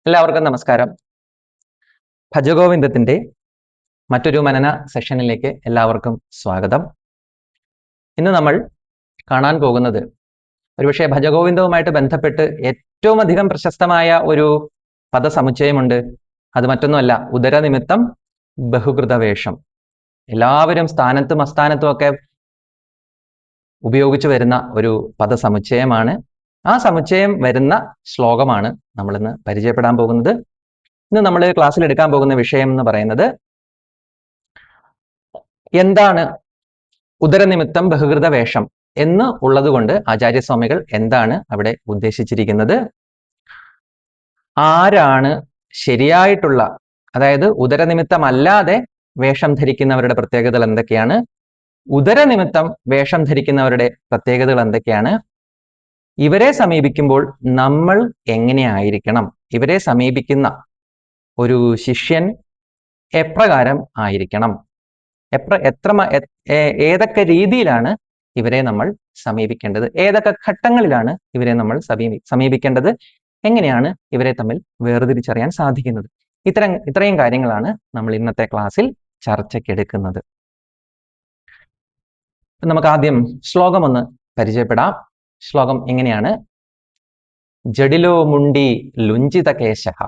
എല്ലാവർക്കും നമസ്കാരം. ഭജഗോവിന്ദത്തിന്റെ മറ്റൊരു മനന സെഷനിലേക്ക് എല്ലാവർക്കും സ്വാഗതം. ഇന്ന് നമ്മൾ കാണാൻ പോകുന്നത് ഒരുപക്ഷെ ഭജഗോവിന്ദവുമായിട്ട് ബന്ധപ്പെട്ട് ഏറ്റവും അധികം പ്രശസ്തമായ ഒരു പദസമുച്ചയമുണ്ട്. അത് മറ്റൊന്നുമല്ല, ഉദരനിമിത്തം ബഹുകൃതവേഷം. എല്ലാവരും സ്ഥാനത്തും അസ്ഥാനത്തും ഒക്കെ ഉപയോഗിച്ചു വരുന്ന ഒരു പദസമുച്ചയമാണ്. ആ സമുച്ചയം വരുന്ന ശ്ലോകമാണ് നമ്മൾ ഇന്ന് പരിചയപ്പെടാൻ പോകുന്നത്. ഇന്ന് നമ്മൾ ക്ലാസ്സിൽ എടുക്കാൻ പോകുന്ന വിഷയം എന്ന് പറയുന്നത് എന്താണ് ഉദരനിമിത്തം ബഹുകൃത വേഷം എന്ന് ഉള്ളത് കൊണ്ട് ആചാര്യസ്വാമികൾ എന്താണ് അവിടെ ഉദ്ദേശിച്ചിരിക്കുന്നത്, ആരാണ് ശരിയായിട്ടുള്ള, അതായത് ഉദരനിമിത്തമല്ലാതെ വേഷം ധരിക്കുന്നവരുടെ പ്രത്യേകതകൾ എന്തൊക്കെയാണ്, ഉദരനിമിത്തം വേഷം ധരിക്കുന്നവരുടെ പ്രത്യേകതകൾ എന്തൊക്കെയാണ്, ഇവരെ സമീപിക്കുമ്പോൾ നമ്മൾ എങ്ങനെയായിരിക്കണം, ഇവരെ സമീപിക്കുന്ന ഒരു ശിഷ്യൻ എപ്രകാരം ആയിരിക്കണം, ഏതൊക്കെ രീതിയിലാണ് ഇവരെ നമ്മൾ സമീപിക്കേണ്ടത്, ഏതൊക്കെ ഘട്ടങ്ങളിലാണ് ഇവരെ നമ്മൾ സമീപിക്കേണ്ടത്, എങ്ങനെയാണ് ഇവരെ തമ്മിൽ വേർതിരിച്ചറിയാൻ സാധിക്കുന്നത്, ഇത്രയും കാര്യങ്ങളാണ് നമ്മൾ ഇന്നത്തെ ക്ലാസ്സിൽ ചർച്ചയ്ക്കെടുക്കുന്നത്. നമുക്ക് ആദ്യം ശ്ലോകം ഒന്ന് പരിചയപ്പെടാം. ശ്ലോകം എങ്ങനെയാണ്? ജഡിലോ മുണ്ടി ലുഞ്ചിതകേശഃ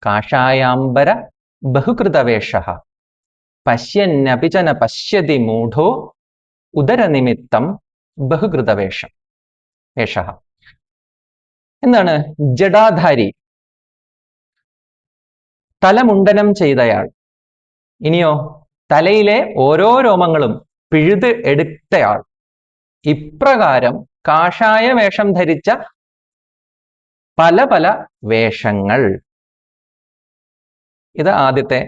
കാഷായാംബര ബഹുകൃതവേഷഃ പശ്യന്നപിചന പശ്യതി മൂഢോ ഉദരനിമിത്തം ബഹുകൃതവേഷം വേഷഃ. എന്താണ്? ജഡാധാരി, തലമുണ്ടനം ചെയ്തയാൾ, ഇനിയോ തലയിലെ ഓരോ രോമങ്ങളും പിഴുത് എടുത്തയാൾ, ഇപ്രകാരം കാഷായ വേഷം ധരിച്ച പല പല വേഷങ്ങൾ. ഇത് ആദ്യത്തെ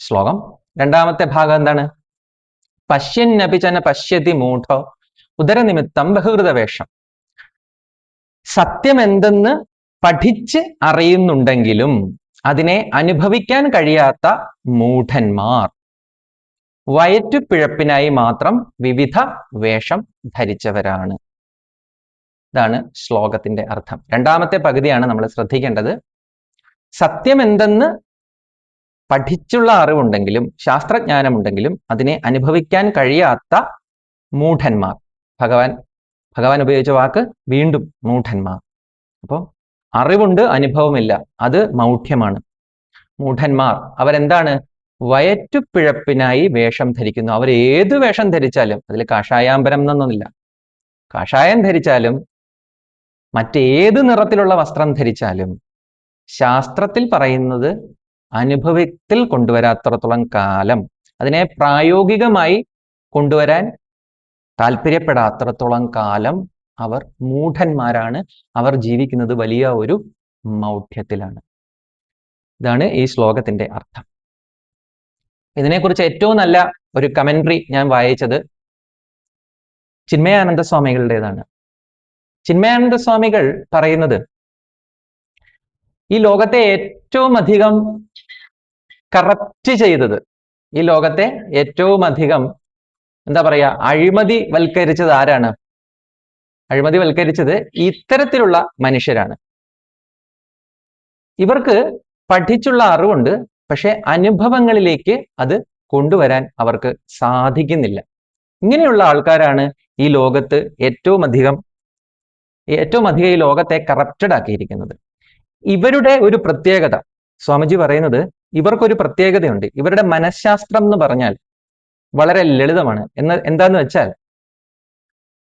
ശ്ലോകം. രണ്ടാമത്തെ ഭാഗം എന്താണ്? പശ്യന്നപിചന പശ്യതി മൂഢോ ഉദരനിമിത്തം ബഹുകൃതവേഷം. സത്യം എന്തെന്ന് പഠിച്ച് അറിയുന്നുണ്ടെങ്കിലും അതിനെ അനുഭവിക്കാൻ കഴിയാത്ത മൂഢന്മാർ വയറ്റുപിഴപ്പിനായി മാത്രം വിവിധ വേഷം ധരിച്ചവരാണ്. ഇതാണ് ശ്ലോകത്തിന്റെ അർത്ഥം. രണ്ടാമത്തെ പകുതിയാണ് നമ്മൾ ശ്രദ്ധിക്കേണ്ടത്. സത്യം എന്തെന്ന് പഠിച്ചുള്ള അറിവുണ്ടെങ്കിലും ശാസ്ത്രജ്ഞാനമുണ്ടെങ്കിലും അതിനെ അനുഭവിക്കാൻ കഴിയാത്ത മൂഢന്മാർ. ഭഗവാൻ ഉപയോഗിച്ച വാക്ക് വീണ്ടും മൂഢന്മാർ. അപ്പോൾ അറിവുണ്ട്, അനുഭവമില്ല, അത് മൗഢ്യമാണ്. മൂഢന്മാർ അവരെന്താണ്? വയറ്റുപിഴപ്പിനായി വേഷം ധരിക്കുന്നു. അവർ ഏത് വേഷം ധരിച്ചാലും, അതിൽ കാഷായാംബരം എന്നൊന്നുമില്ല, കാഷായം ധരിച്ചാലും മറ്റേത് നിറത്തിലുള്ള വസ്ത്രം ധരിച്ചാലും ശാസ്ത്രത്തിൽ പറയുന്നത് അനുഭവത്തിൽ കൊണ്ടുവരാത്തിടത്തോളം കാലം, അതിനെ പ്രായോഗികമായി കൊണ്ടുവരാൻ താല്പര്യപ്പെടാത്തിടത്തോളം കാലം അവർ മൂഢന്മാരാണ്. അവർ ജീവിക്കുന്നത് വലിയ ഒരു മൗഢ്യത്തിലാണ്. ഇതാണ് ഈ ശ്ലോകത്തിന്റെ അർത്ഥം. ഇതിനെക്കുറിച്ച് ഏറ്റവും നല്ല ഒരു കമന്ററി ഞാൻ വായിച്ചത് ചിന്മയാനന്ദ സ്വാമികളുടേതാണ്. ചിന്മയാനന്ദ സ്വാമികൾ പറയുന്നത് ഈ ലോകത്തെ ഏറ്റവും അധികം കറപ്റ്റ് ചെയ്തത്, ഈ ലോകത്തെ ഏറ്റവും അധികം എന്താ പറയാ, അഴിമതി വൽക്കരിച്ചത് ആരാണ്? അഴിമതി വൽക്കരിച്ചത് ഇത്തരത്തിലുള്ള മനുഷ്യരാണ്. ഇവർക്ക് പഠിച്ചുള്ള അറിവുണ്ട്, പക്ഷെ അനുഭവങ്ങളിലേക്ക് അത് കൊണ്ടുവരാൻ അവർക്ക് സാധിക്കുന്നില്ല. ഇങ്ങനെയുള്ള ആൾക്കാരാണ് ഈ ലോകത്ത് ഏറ്റവും അധികം ഈ ലോകത്തെ കറപ്റ്റഡ് ആക്കിയിരിക്കുന്നത്. ഇവരുടെ ഒരു പ്രത്യേകത, സ്വാമിജി പറയുന്നത് ഇവർക്കൊരു പ്രത്യേകതയുണ്ട്. ഇവരുടെ മനഃശാസ്ത്രം എന്ന് പറഞ്ഞാൽ വളരെ ലളിതമാണ്. എന്താന്ന് വെച്ചാൽ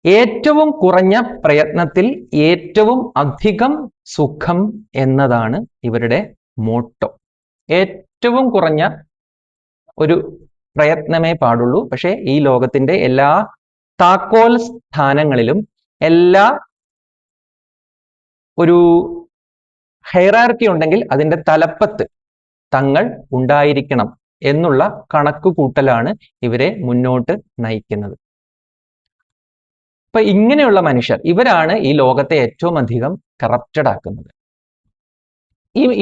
ഏറ്റവും കുറഞ്ഞ പ്രയത്നത്തിൽ ഏറ്റവും അധികം സുഖം എന്നതാണ് ഇവരുടെ മോട്ടോ. ഏറ്റവും കുറഞ്ഞ ഒരു പ്രയത്നമേ പാടുള്ളൂ. പക്ഷെ ഈ ലോകത്തിന്റെ എല്ലാ താക്കോൽ സ്ഥാനങ്ങളിലും, എല്ലാ ഒരു ഹൈറാർക്കി ഉണ്ടെങ്കിൽ അതിന്റെ തലപ്പത്ത് തങ്ങൾ ഉണ്ടായിരിക്കണം എന്നുള്ള കണക്കുകൂട്ടലാണ് ഇവരെ മുന്നോട്ട് നയിക്കുന്നത്. അപ്പൊ ഇങ്ങനെയുള്ള മനുഷ്യർ, ഇവരാണ് ഈ ലോകത്തെ ഏറ്റവും അധികം കറപ്റ്റഡ് ആക്കുന്നത്.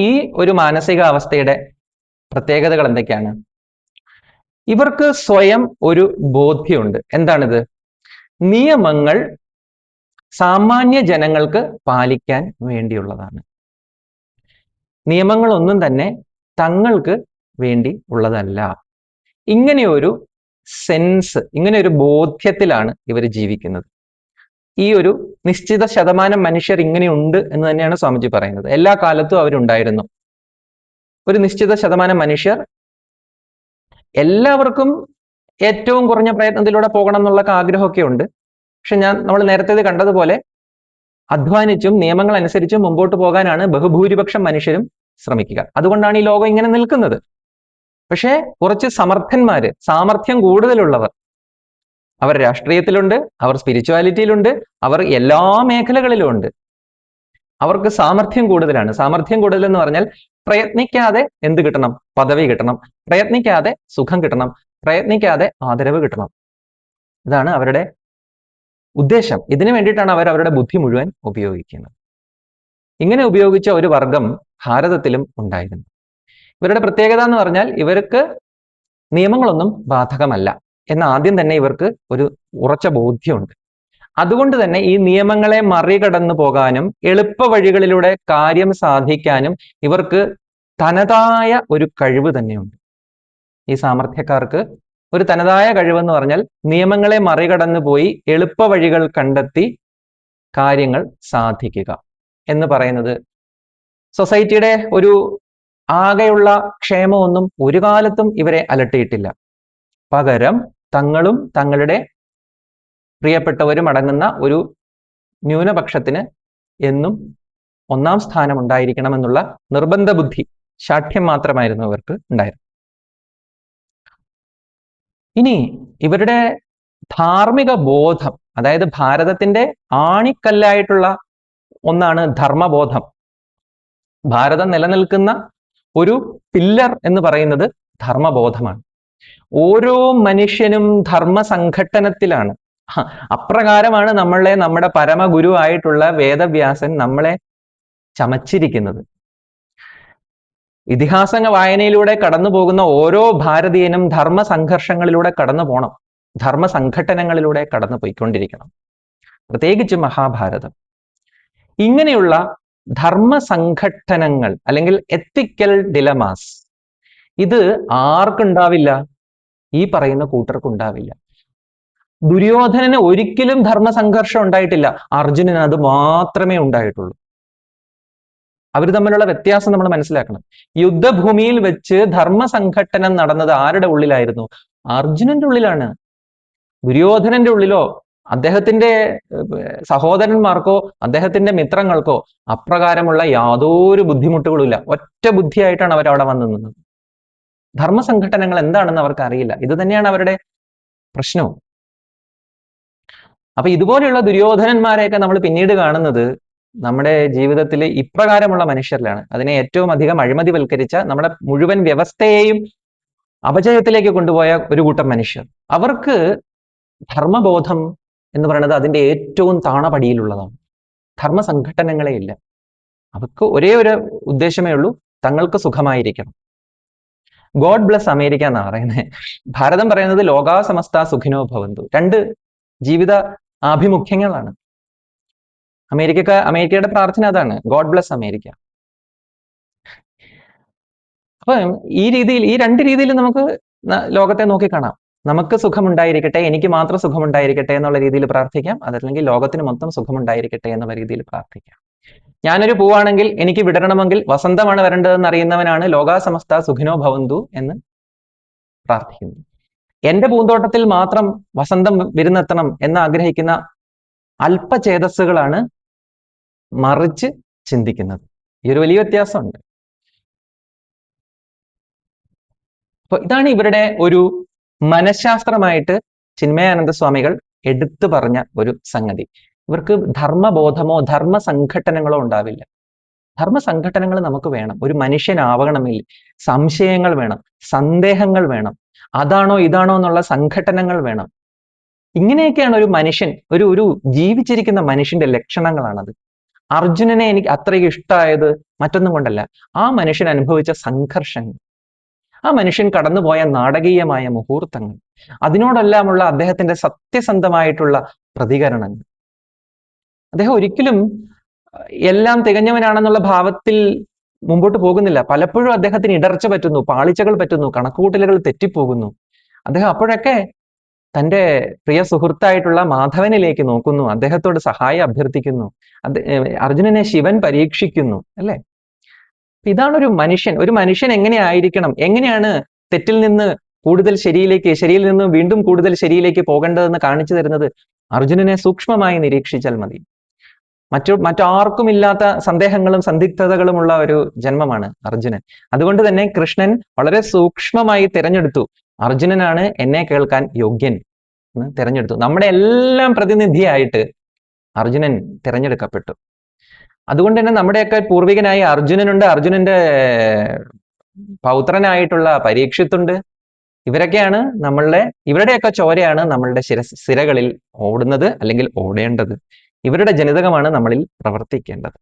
ഈ ഒരു മാനസികാവസ്ഥയുടെ പ്രത്യേകതകൾ എന്തൊക്കെയാണ്? ഇവർക്ക് സ്വയം ഒരു ബോധ്യമുണ്ട്. എന്താണിത്? നിയമങ്ങൾ സാമാന്യ ജനങ്ങൾക്ക് പാലിക്കാൻ വേണ്ടിയുള്ളതാണ്. നിയമങ്ങളൊന്നും തന്നെ തങ്ങൾക്ക് വേണ്ടി ഉള്ളതല്ല. ഇങ്ങനെയൊരു സെൻസ്, ഇങ്ങനെയൊരു ബോധ്യത്തിലാണ് ഇവർ ജീവിക്കുന്നത്. ഈ ഒരു നിശ്ചിത ശതമാനം മനുഷ്യർ ഇങ്ങനെയുണ്ട് എന്ന് തന്നെയാണ് സ്വാമിജി പറയുന്നത്. എല്ലാ കാലത്തും അവരുണ്ടായിരുന്നു. ഒരു നിശ്ചിത ശതമാനം മനുഷ്യർ, എല്ലാവർക്കും ഏറ്റവും കുറഞ്ഞ പ്രയത്നത്തിലൂടെ പോകണം എന്നുള്ള ആഗ്രഹമൊക്കെ ഉണ്ട്. പക്ഷെ നമ്മൾ നേരത്തെ കണ്ടതുപോലെ അധ്വാനിച്ചും നിയമങ്ങൾ അനുസരിച്ചും മുമ്പോട്ട് പോകാനാണ് ബഹുഭൂരിപക്ഷം മനുഷ്യരും ശ്രമിക്കുക. അതുകൊണ്ടാണ് ഈ ലോകം ഇങ്ങനെ നിൽക്കുന്നത്. പക്ഷേ കുറച്ച് സമർത്ഥന്മാര്, സാമർഥ്യം കൂടുതലുള്ളവർ, അവർ രാഷ്ട്രീയത്തിലുണ്ട്, അവർ സ്പിരിച്വാലിറ്റിയിലുണ്ട്, അവർ എല്ലാ മേഖലകളിലും ഉണ്ട്. അവർക്ക് സാമർഥ്യം കൂടുതലാണ്. സാമർഥ്യം കൂടുതൽ എന്ന് പറഞ്ഞാൽ പ്രയത്നിക്കാതെ എന്ത് കിട്ടണം? പദവി കിട്ടണം, പ്രയത്നിക്കാതെ സുഖം കിട്ടണം, പ്രയത്നിക്കാതെ ആദരവ് കിട്ടണം. ഇതാണ് അവരുടെ ഉദ്ദേശം. ഇതിനു വേണ്ടിയിട്ടാണ് അവർ അവരുടെ ബുദ്ധി മുഴുവൻ ഉപയോഗിക്കുന്നത്. ഇങ്ങനെ ഉപയോഗിച്ച ഒരു വർഗം ഭാരതത്തിലും ഉണ്ടായിരുന്നു. ഇവരുടെ പ്രത്യേകത എന്ന് പറഞ്ഞാൽ ഇവർക്ക് നിയമങ്ങളൊന്നും ബാധകമല്ല എന്ന് ആദ്യം തന്നെ ഇവർക്ക് ഒരു ഉറച്ച ബോധ്യമുണ്ട്. അതുകൊണ്ട് തന്നെ ഈ നിയമങ്ങളെ മറികടന്നു പോകാനും എളുപ്പ വഴികളിലൂടെ കാര്യം സാധിക്കാനും ഇവർക്ക് തനതായ ഒരു കഴിവ് തന്നെയുണ്ട്. ഈ സാമർഥ്യക്കാർക്ക് ഒരു തനതായ കഴിവെന്ന് പറഞ്ഞാൽ നിയമങ്ങളെ മറികടന്നു പോയി എളുപ്പ വഴികൾ കണ്ടെത്തി കാര്യങ്ങൾ സാധിക്കുക എന്ന് പറയുന്നത് സൊസൈറ്റിയുടെ ഒരു ആകെയുള്ള ക്ഷേമമൊന്നും ഒരു കാലത്തും ഇവരെ അലട്ടിയിട്ടില്ല. പകരം തങ്ങളും തങ്ങളുടെ പ്രിയപ്പെട്ടവരും അടങ്ങുന്ന ഒരു ന്യൂനപക്ഷത്തിന് എന്നും ഒന്നാം സ്ഥാനം ഉണ്ടായിരിക്കണമെന്നുള്ള നിർബന്ധ ബുദ്ധി, ശാഠ്യം മാത്രമായിരുന്നു ഇവർക്ക് ഉണ്ടായിരുന്നത്. ഇനി ഇവരുടെ ധാർമ്മിക ബോധം, അതായത് ഭാരതത്തിന്റെ ആണിക്കല്ലായിട്ടുള്ള ഒന്നാണ് ധർമ്മബോധം. ഭാരതം നിലനിൽക്കുന്ന ഒരു പില്ലർ എന്ന് പറയുന്നത് ധർമ്മബോധമാണ്. ഓരോ മനുഷ്യനും ധർമ്മ സംഘട്ടനത്തിലാണ്. അപ്രകാരമാണ് നമ്മുടെ പരമഗുരു ആയിട്ടുള്ള വേദവ്യാസൻ നമ്മളെ ചമച്ചിരിക്കുന്നത്. ഇതിഹാസ വായനയിലൂടെ കടന്നു പോകുന്ന ഓരോ ഭാരതീയനും ധർമ്മ സംഘർഷങ്ങളിലൂടെ കടന്നു പോകണം, ധർമ്മ സംഘട്ടനങ്ങളിലൂടെ കടന്നു പോയിക്കൊണ്ടിരിക്കണം. പ്രത്യേകിച്ച് മഹാഭാരതം. ഇങ്ങനെയുള്ള ധർമ്മ സംഘട്ടനങ്ങൾ അല്ലെങ്കിൽ എത്തിക്കൽ ഡിലമാസ്, ഇത് ആർക്കുണ്ടാവില്ല? ഈ പറയുന്ന കൂട്ടർക്കുണ്ടാവില്ല. ദുര്യോധനന് ഒരിക്കലും ധർമ്മ സംഘർഷം ഉണ്ടായിട്ടില്ല, അർജുനന് അത് മാത്രമേ ഉണ്ടായിട്ടുള്ളൂ. അവർ തമ്മിലുള്ള വ്യത്യാസം നമ്മൾ മനസ്സിലാക്കണം. യുദ്ധഭൂമിയിൽ വെച്ച് ധർമ്മ സംഘട്ടനം നടന്നത് ആരുടെ ഉള്ളിലായിരുന്നു? അർജുനന്റെ ഉള്ളിലാണ്. ദുര്യോധനന്റെ ഉള്ളിലോ അദ്ദേഹത്തിന്റെ സഹോദരന്മാർക്കോ അദ്ദേഹത്തിന്റെ മിത്രങ്ങൾക്കോ അപ്രകാരമുള്ള യാതൊരു ബുദ്ധിമുട്ടുകളുമില്ല. ഒറ്റ ബുദ്ധിയായിട്ടാണ് അവരവിടെ വന്നു നിന്നത്. ധർമ്മ സംഘട്ടനങ്ങൾ എന്താണെന്ന് അവർക്ക് അറിയില്ല. ഇത് തന്നെയാണ് അവരുടെ പ്രശ്നവും. അപ്പൊ ഇതുപോലെയുള്ള ദുര്യോധനന്മാരെയൊക്കെ നമ്മൾ പിന്നീട് കാണുന്നത് നമ്മുടെ ജീവിതത്തിൽ ഇപ്രകാരമുള്ള മനുഷ്യരിലാണ്. അതിനെ ഏറ്റവും അധികം അഴിമതിവൽക്കരിച്ച, നമ്മുടെ മുഴുവൻ വ്യവസ്ഥയെയും അപജയത്തിലേക്ക് കൊണ്ടുപോയ ഒരു കൂട്ടം മനുഷ്യർ. അവർക്ക് ധർമ്മബോധം എന്ന് പറയുന്നത് അതിന്റെ ഏറ്റവും താണപടിയിലുള്ളതാണ്. ധർമ്മ സംഘട്ടനങ്ങളെ ഇല്ല. അവർക്ക് ഒരേ ഒരു ഉദ്ദേശമേ ഉള്ളൂ, തങ്ങൾക്ക് സുഖമായിരിക്കണം. ഗോഡ് ബ്ലസ് അമേരിക്ക എന്നാ പറയുന്നത്. ഭാരതം പറയുന്നത് ലോകാ സമസ്ത സുഖിനോ ഭവന്തു. രണ്ട് ജീവിത ആഭിമുഖ്യങ്ങളാണ്. അമേരിക്കയുടെ പ്രാർത്ഥന അതാണ്, ഗോഡ് ബ്ലസ് അമേരിക്ക. അപ്പൊ ഈ രണ്ട് രീതിയിൽ നമുക്ക് ലോകത്തെ നോക്കിക്കാണാം. നമുക്ക് സുഖമുണ്ടായിരിക്കട്ടെ, എനിക്ക് മാത്രം സുഖമുണ്ടായിരിക്കട്ടെ എന്നുള്ള രീതിയിൽ പ്രാർത്ഥിക്കാം. അതല്ലെങ്കിൽ ലോകത്തിന് മൊത്തം സുഖമുണ്ടായിരിക്കട്ടെ എന്നുള്ള രീതിയിൽ പ്രാർത്ഥിക്കാം. ഞാനൊരു പൂവാണെങ്കിൽ എനിക്ക് വിടരണമെങ്കിൽ വസന്തമാണ് വരേണ്ടതെന്ന് അറിയുന്നവനാണ് ലോകാ സമസ്ത സുഖിനോ ഭവന്തു എന്ന് പ്രാർത്ഥിക്കുന്നത്. എന്റെ പൂന്തോട്ടത്തിൽ മാത്രം വസന്തം വിരുന്നെത്തണം എന്ന് ആഗ്രഹിക്കുന്ന അല്പചേതസ്സുകളാണ് മറിച്ച് ചിന്തിക്കുന്നത്. ഈ ഒരു വലിയ വ്യത്യാസമുണ്ട്. അപ്പൊ ഇതാണ് ഇവരുടെ ഒരു മനഃശാസ്ത്രമായിട്ട് ചിന്മയാനന്ദ സ്വാമികൾ എടുത്തു പറഞ്ഞ ഒരു സംഗതി. ഇവർക്ക് ധർമ്മബോധമോ ധർമ്മ സംഘട്ടനങ്ങളോ ഉണ്ടാവില്ല. ധർമ്മ സംഘട്ടനങ്ങൾ നമുക്ക് വേണം. ഒരു മനുഷ്യനാവണമെങ്കിൽ സംശയങ്ങൾ വേണം, സന്ദേഹങ്ങൾ വേണം, അതാണോ ഇതാണോ എന്നുള്ള സംഘട്ടനങ്ങൾ വേണം. ഇങ്ങനെയൊക്കെയാണ് ഒരു മനുഷ്യൻ, ഒരു ജീവിച്ചിരിക്കുന്ന മനുഷ്യന്റെ ലക്ഷണങ്ങളാണത്. അർജുനനെ എനിക്ക് അത്രയ്ക്ക് ഇഷ്ടമായത് മറ്റൊന്നും കൊണ്ടല്ല, ആ മനുഷ്യൻ അനുഭവിച്ച സംഘർഷങ്ങൾ, ആ മനുഷ്യൻ കടന്നുപോയ നാടകീയമായ മുഹൂർത്തങ്ങൾ, അതിനോടെല്ലാമുള്ള അദ്ദേഹത്തിന്റെ സത്യസന്ധമായിട്ടുള്ള പ്രതികരണങ്ങൾ. അദ്ദേഹം ഒരിക്കലും എല്ലാം തികഞ്ഞവനാണെന്നുള്ള ഭാവത്തിൽ മുമ്പോട്ട് പോകുന്നില്ല. പലപ്പോഴും അദ്ദേഹത്തിന് ഇടർച്ച പറ്റുന്നു, പാളിച്ചകൾ പറ്റുന്നു, കണക്കുകൂട്ടലുകൾ തെറ്റിപ്പോകുന്നു. അദ്ദേഹം അപ്പോഴൊക്കെ തന്റെ പ്രിയ സുഹൃത്തായിട്ടുള്ള മാധവനിലേക്ക് നോക്കുന്നു, അദ്ദേഹത്തോട് സഹായം അഭ്യർത്ഥിക്കുന്നു. അർജുനനെ ശിവൻ പരീക്ഷിക്കുന്നു, അല്ലെ? ഇതാണ് ഒരു മനുഷ്യൻ എങ്ങനെയായിരിക്കണം, എങ്ങനെയാണ് തെറ്റിൽ നിന്ന് കൂടുതൽ ശരിയിലേക്ക്, ശരിയിൽ നിന്ന് വീണ്ടും കൂടുതൽ ശരിയിലേക്ക് പോകേണ്ടതെന്ന് കാണിച്ചു തരുന്നത് അർജുനനെ സൂക്ഷ്മമായി നിരീക്ഷിച്ചാൽ മതി. മറ്റാർക്കും ഇല്ലാത്ത സന്ദേഹങ്ങളും സന്ദിഗ്ധതകളുമുള്ള ഒരു ജന്മമാണ് അർജുനൻ. അതുകൊണ്ട് തന്നെ കൃഷ്ണൻ വളരെ സൂക്ഷ്മമായി തിരഞ്ഞെടുത്തു, അർജുനനാണ് എന്നെ കേൾക്കാൻ യോഗ്യൻ എന്ന് തിരഞ്ഞെടുത്തു. നമ്മുടെ എല്ലാം പ്രതിനിധിയായിട്ട് അർജുനൻ തിരഞ്ഞെടുക്കപ്പെട്ടു. അതുകൊണ്ട് തന്നെ നമ്മുടെയൊക്കെ പൂർവികനായ അർജുനനുണ്ട്, അർജുനന്റെ പൗത്രനായിട്ടുള്ള പരീക്ഷിത്തുണ്ട്. ഇവരൊക്കെയാണ് ഇവരുടെയൊക്കെ ചോരയാണ് നമ്മളുടെ സിരകളിൽ ഓടുന്നത്, അല്ലെങ്കിൽ ഓടേണ്ടത്. ഇവരുടെ ജനിതകമാണ് നമ്മളിൽ പ്രവർത്തിക്കേണ്ടത്.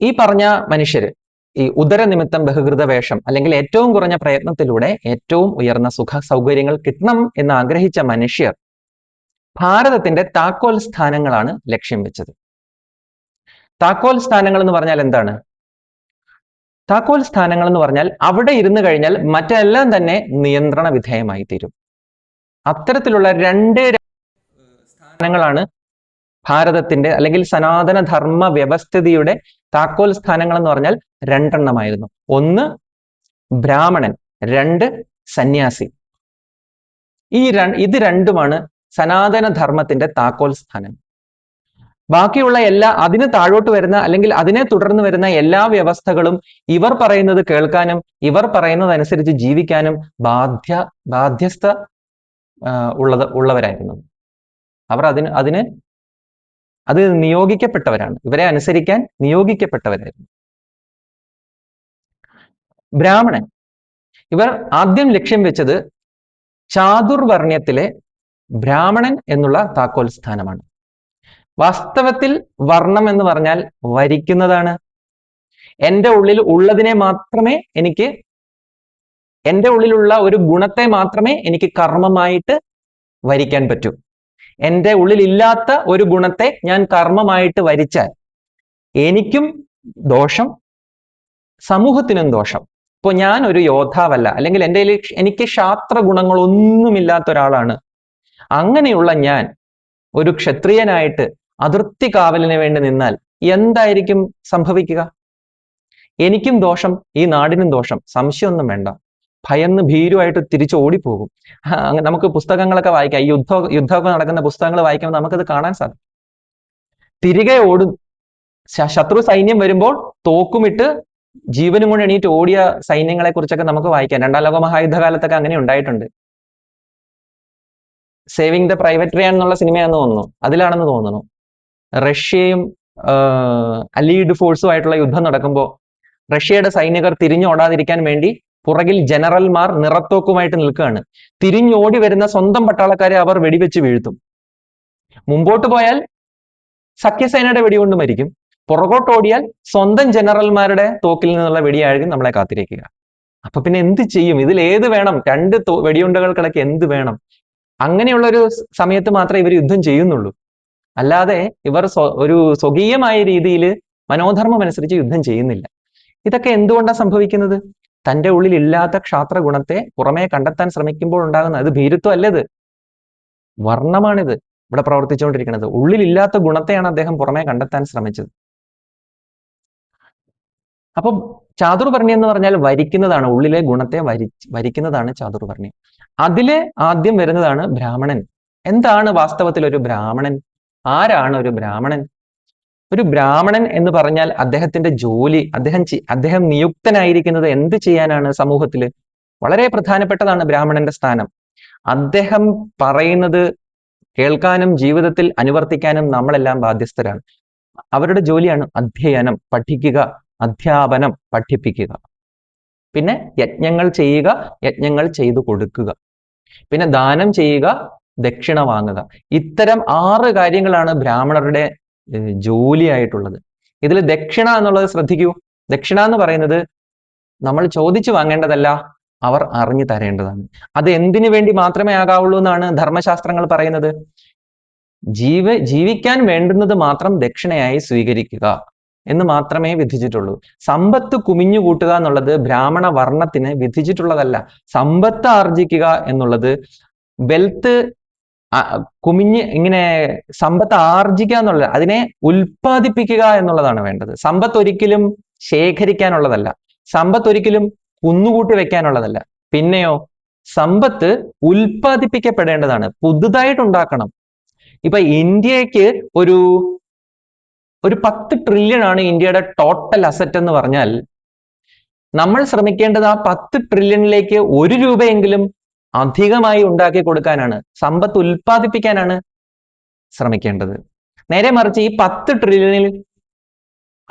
ഈ പറഞ്ഞ മനുഷ്യര് ഈ ഉദരനിമിത്തം ബഹുകൃത വേഷം, അല്ലെങ്കിൽ ഏറ്റവും കുറഞ്ഞ പ്രയത്നത്തിലൂടെ ഏറ്റവും ഉയർന്ന സുഖ സൗകര്യങ്ങൾ കിട്ടണം എന്ന് ആഗ്രഹിച്ച മനുഷ്യർ ഭാരതത്തിന്റെ താക്കോൽ സ്ഥാനങ്ങളാണ് ലക്ഷ്യം വെച്ചത്. താക്കോൽ സ്ഥാനങ്ങൾ എന്ന് പറഞ്ഞാൽ എന്താണ്? താക്കോൽ സ്ഥാനങ്ങൾ എന്ന് പറഞ്ഞാൽ അവിടെ ഇരുന്ന് കഴിഞ്ഞാൽ മറ്റെല്ലാം തന്നെ നിയന്ത്രണ വിധേയമായി തീരും. അത്തരത്തിലുള്ള രണ്ട് സ്ഥാനങ്ങളാണ് ഭാരതത്തിന്റെ, അല്ലെങ്കിൽ സനാതന ധർമ്മ വ്യവസ്ഥിതിയുടെ താക്കോൽ സ്ഥാനങ്ങൾ എന്ന് പറഞ്ഞാൽ രണ്ടെണ്ണമായിരുന്നു. ഒന്ന് ബ്രാഹ്മണൻ, രണ്ട് സന്യാസി. ഇത് രണ്ടുമാണ് സനാതന ധർമ്മത്തിന്റെ താക്കോൽ സ്ഥാനം. ബാക്കിയുള്ള അതിന് താഴോട്ട് വരുന്ന, അല്ലെങ്കിൽ അതിനെ തുടർന്ന് വരുന്ന എല്ലാ വ്യവസ്ഥകളും ഇവർ പറയുന്നത് കേൾക്കാനും ഇവർ പറയുന്നതനുസരിച്ച് ജീവിക്കാനും ബാധ്യസ്ഥ ഉള്ളവരായിരുന്നു. അവർ അത് നിയോഗിക്കപ്പെട്ടവരാണ്, ഇവരെ അനുസരിക്കാൻ നിയോഗിക്കപ്പെട്ടവരായിരുന്നു. ബ്രാഹ്മണൻ, ഇവർ ആദ്യം ലക്ഷ്യം വെച്ചത് ചാതുർവർണ്ണ്യത്തിലെ ബ്രാഹ്മണൻ എന്നുള്ള താക്കോൽ സ്ഥാനമാണ്. വാസ്തവത്തിൽ വർണ്ണം എന്ന് പറഞ്ഞാൽ വരിക്കുന്നതാണ്. എൻ്റെ ഉള്ളിൽ ഉള്ളതിനെ മാത്രമേ എൻ്റെ ഉള്ളിലുള്ള ഒരു ഗുണത്തെ മാത്രമേ എനിക്ക് കർമ്മമായിട്ട് വരിക്കാൻ പറ്റൂ. എൻ്റെ ഉള്ളിലില്ലാത്ത ഒരു ഗുണത്തെ ഞാൻ കർമ്മമായിട്ട് വരിച്ചാൽ എനിക്കും ദോഷം, സമൂഹത്തിനും ദോഷം. ഇപ്പൊ ഞാൻ ഒരു യോദ്ധാവല്ല, അല്ലെങ്കിൽ എനിക്ക് ശാസ്ത്ര ഗുണങ്ങളൊന്നുമില്ലാത്ത ഒരാളാണ്. അങ്ങനെയുള്ള ഞാൻ ഒരു ക്ഷത്രിയനായിട്ട് അതിർത്തി കാവലിന് വേണ്ടി നിന്നാൽ എന്തായിരിക്കും സംഭവിക്കുക? എനിക്കും ദോഷം, ഈ നാടിനും ദോഷം, സംശയമൊന്നും വേണ്ട. ഭയന്ന് ഭീരുവായിട്ട് തിരിച്ചു ഓടിപ്പോകും. നമുക്ക് പുസ്തകങ്ങളൊക്കെ വായിക്കാം, ഈ യുദ്ധമൊക്കെ നടക്കുന്ന പുസ്തകങ്ങൾ വായിക്കുമ്പോൾ നമുക്കത് കാണാൻ സാധിക്കും. തിരികെ ഓടും. ശത്രു സൈന്യം വരുമ്പോൾ തോക്കുമിട്ട് ജീവനും കൊണ്ട് എണീറ്റ് ഓടിയ സൈന്യങ്ങളെ കുറിച്ചൊക്കെ നമുക്ക് വായിക്കാം. രണ്ടാം ലോക മഹായുദ്ധകാലത്തൊക്കെ അങ്ങനെ ഉണ്ടായിട്ടുണ്ട്. സേവിങ് ദ പ്രൈവറ്റ് റിയാൻ എന്നുള്ള സിനിമയാണെന്ന് തോന്നുന്നു, അതിലാണെന്ന് തോന്നുന്നു. റഷ്യയും അലീഡ് ഫോഴ്സുമായിട്ടുള്ള യുദ്ധം നടക്കുമ്പോൾ റഷ്യയുടെ സൈനികർ തിരിഞ്ഞോടാതിരിക്കാൻ വേണ്ടി പുറകിൽ ജനറൽമാർ നിറത്തോക്കുമായിട്ട് നിൽക്കുകയാണ്. തിരിഞ്ഞോടി വരുന്ന സ്വന്തം പട്ടാളക്കാരെ അവർ വെടിവെച്ച് വീഴ്ത്തും. മുമ്പോട്ട് പോയാൽ സഖ്യസേനയുടെ വെടികൊണ്ട് മരിക്കും, പുറകോട്ടോടിയാൽ സ്വന്തം ജനറൽമാരുടെ തോക്കിൽ നിന്നുള്ള വെടിയായിരിക്കും നമ്മളെ കാത്തിരിക്കുക. അപ്പൊ പിന്നെ എന്ത് ചെയ്യും? ഇതിൽ ഏത് വേണം? രണ്ട് വെടിയുണ്ടകൾക്കിടയ്ക്ക് എന്ത് വേണം? അങ്ങനെയുള്ള ഒരു സമയത്ത് മാത്രമേ ഇവർ യുദ്ധം ചെയ്യുന്നുള്ളൂ. അല്ലാതെ ഇവർ ഒരു സ്വകീയമായ രീതിയിൽ മനോധർമ്മം അനുസരിച്ച് യുദ്ധം ചെയ്യുന്നില്ല. ഇതൊക്കെ എന്തുകൊണ്ടാണ് സംഭവിക്കുന്നത്? തൻ്റെ ഉള്ളിൽ ഇല്ലാത്ത ക്ഷാത്ര ഗുണത്തെ പുറമേ കണ്ടെത്താൻ ശ്രമിക്കുമ്പോൾ ഉണ്ടാകുന്ന അത് ഭീരുത്വം അല്ലത്, വർണ്ണമാണിത് ഇവിടെ പ്രവർത്തിച്ചുകൊണ്ടിരിക്കുന്നത്. ഉള്ളിലില്ലാത്ത ഗുണത്തെയാണ് അദ്ദേഹം പുറമേ കണ്ടെത്താൻ ശ്രമിച്ചത്. അപ്പൊ ചാതുർവർണ്ണ്യം എന്ന് പറഞ്ഞാൽ വരിക്കുന്നതാണ്, ഉള്ളിലെ ഗുണത്തെ വരിക്കുന്നതാണ് ചാതുർവർണ്ണ്യം. അതില് ആദ്യം വരുന്നതാണ് ബ്രാഹ്മണൻ. എന്താണ് വാസ്തവത്തിൽ ഒരു ബ്രാഹ്മണൻ? ആരാണ് ഒരു ബ്രാഹ്മണൻ? ഒരു ബ്രാഹ്മണൻ എന്ന് പറഞ്ഞാൽ അദ്ദേഹത്തിന്റെ ജോലി, അദ്ദേഹം നിയുക്തനായിരിക്കുന്നത് എന്ത് ചെയ്യാനാണ് സമൂഹത്തിൽ? വളരെ പ്രധാനപ്പെട്ടതാണ് ബ്രാഹ്മണന്റെ സ്ഥാനം. അദ്ദേഹം പറയുന്നത് കേൾക്കാനും ജീവിതത്തിൽ അനുവർത്തിക്കാനും നമ്മളെല്ലാം ബാധ്യസ്ഥരാണ്. അവരുടെ ജോലിയാണ് അധ്യയനം, പഠിക്കുക, അധ്യാപനം, പഠിപ്പിക്കുക. പിന്നെ യജ്ഞങ്ങൾ ചെയ്യുക, യജ്ഞങ്ങൾ ചെയ്തു കൊടുക്കുക. പിന്നെ ദാനം ചെയ്യുക, ദക്ഷിണ വാങ്ങുക. ഇത്തരം 6 കാര്യങ്ങളാണ് ബ്രാഹ്മണരുടെ ജോലിയായിട്ടുള്ളത്. ഇതിൽ ദക്ഷിണ എന്നുള്ളത് ശ്രദ്ധിക്കൂ. ദക്ഷിണ എന്ന് പറയുന്നത് നമ്മൾ ചോദിച്ചു വാങ്ങേണ്ടതല്ല, അവർ അറിഞ്ഞു തരേണ്ടതാണ്. അത് എന്തിനു വേണ്ടി മാത്രമേ ആകാവുള്ളൂ എന്നാണ് ധർമ്മശാസ്ത്രങ്ങൾ പറയുന്നത്? ജീവിക്കാൻ വേണ്ടുന്നത് മാത്രം ദക്ഷിണയായി സ്വീകരിക്കുക എന്ന് മാത്രമേ വിധിച്ചിട്ടുള്ളൂ. സമ്പത്ത് കുമിഞ്ഞു കൂട്ടുക എന്നുള്ളത് ബ്രാഹ്മണ വർണ്ണത്തിന് വിധിച്ചിട്ടുള്ളതല്ല. സമ്പത്ത് ആർജിക്കുക എന്നുള്ളത് വെൽത്ത് ഇങ്ങനെ സമ്പത്ത് ആർജിക്കുക എന്നുള്ളത്, അതിനെ ഉൽപ്പാദിപ്പിക്കുക എന്നുള്ളതാണ് വേണ്ടത്. സമ്പത്ത് ഒരിക്കലും ശേഖരിക്കാനുള്ളതല്ല, സമ്പത്ത് ഒരിക്കലും കുന്നുകൂട്ടി വെക്കാനുള്ളതല്ല. പിന്നെയോ സമ്പത്ത് ഉൽപ്പാദിപ്പിക്കപ്പെടേണ്ടതാണ്, പുതുതായിട്ട് ഉണ്ടാക്കണം. ഇപ്പൊ ഇന്ത്യക്ക് ഒരു 10 ട്രില്യൺ ആണ് ഇന്ത്യയുടെ ടോട്ടൽ അസറ്റ് എന്ന് പറഞ്ഞാൽ, നമ്മൾ ശ്രമിക്കേണ്ടത് ആ 10 ട്രില്യണിലേക്ക് 1 രൂപയെങ്കിലും അധികമായി ഉണ്ടാക്കി കൊടുക്കാനാണ്, സമ്പത്ത് ഉൽപ്പാദിപ്പിക്കാനാണ് ശ്രമിക്കേണ്ടത്. നേരെ മറിച്ച് ഈ 10 ട്രില്യണിൽ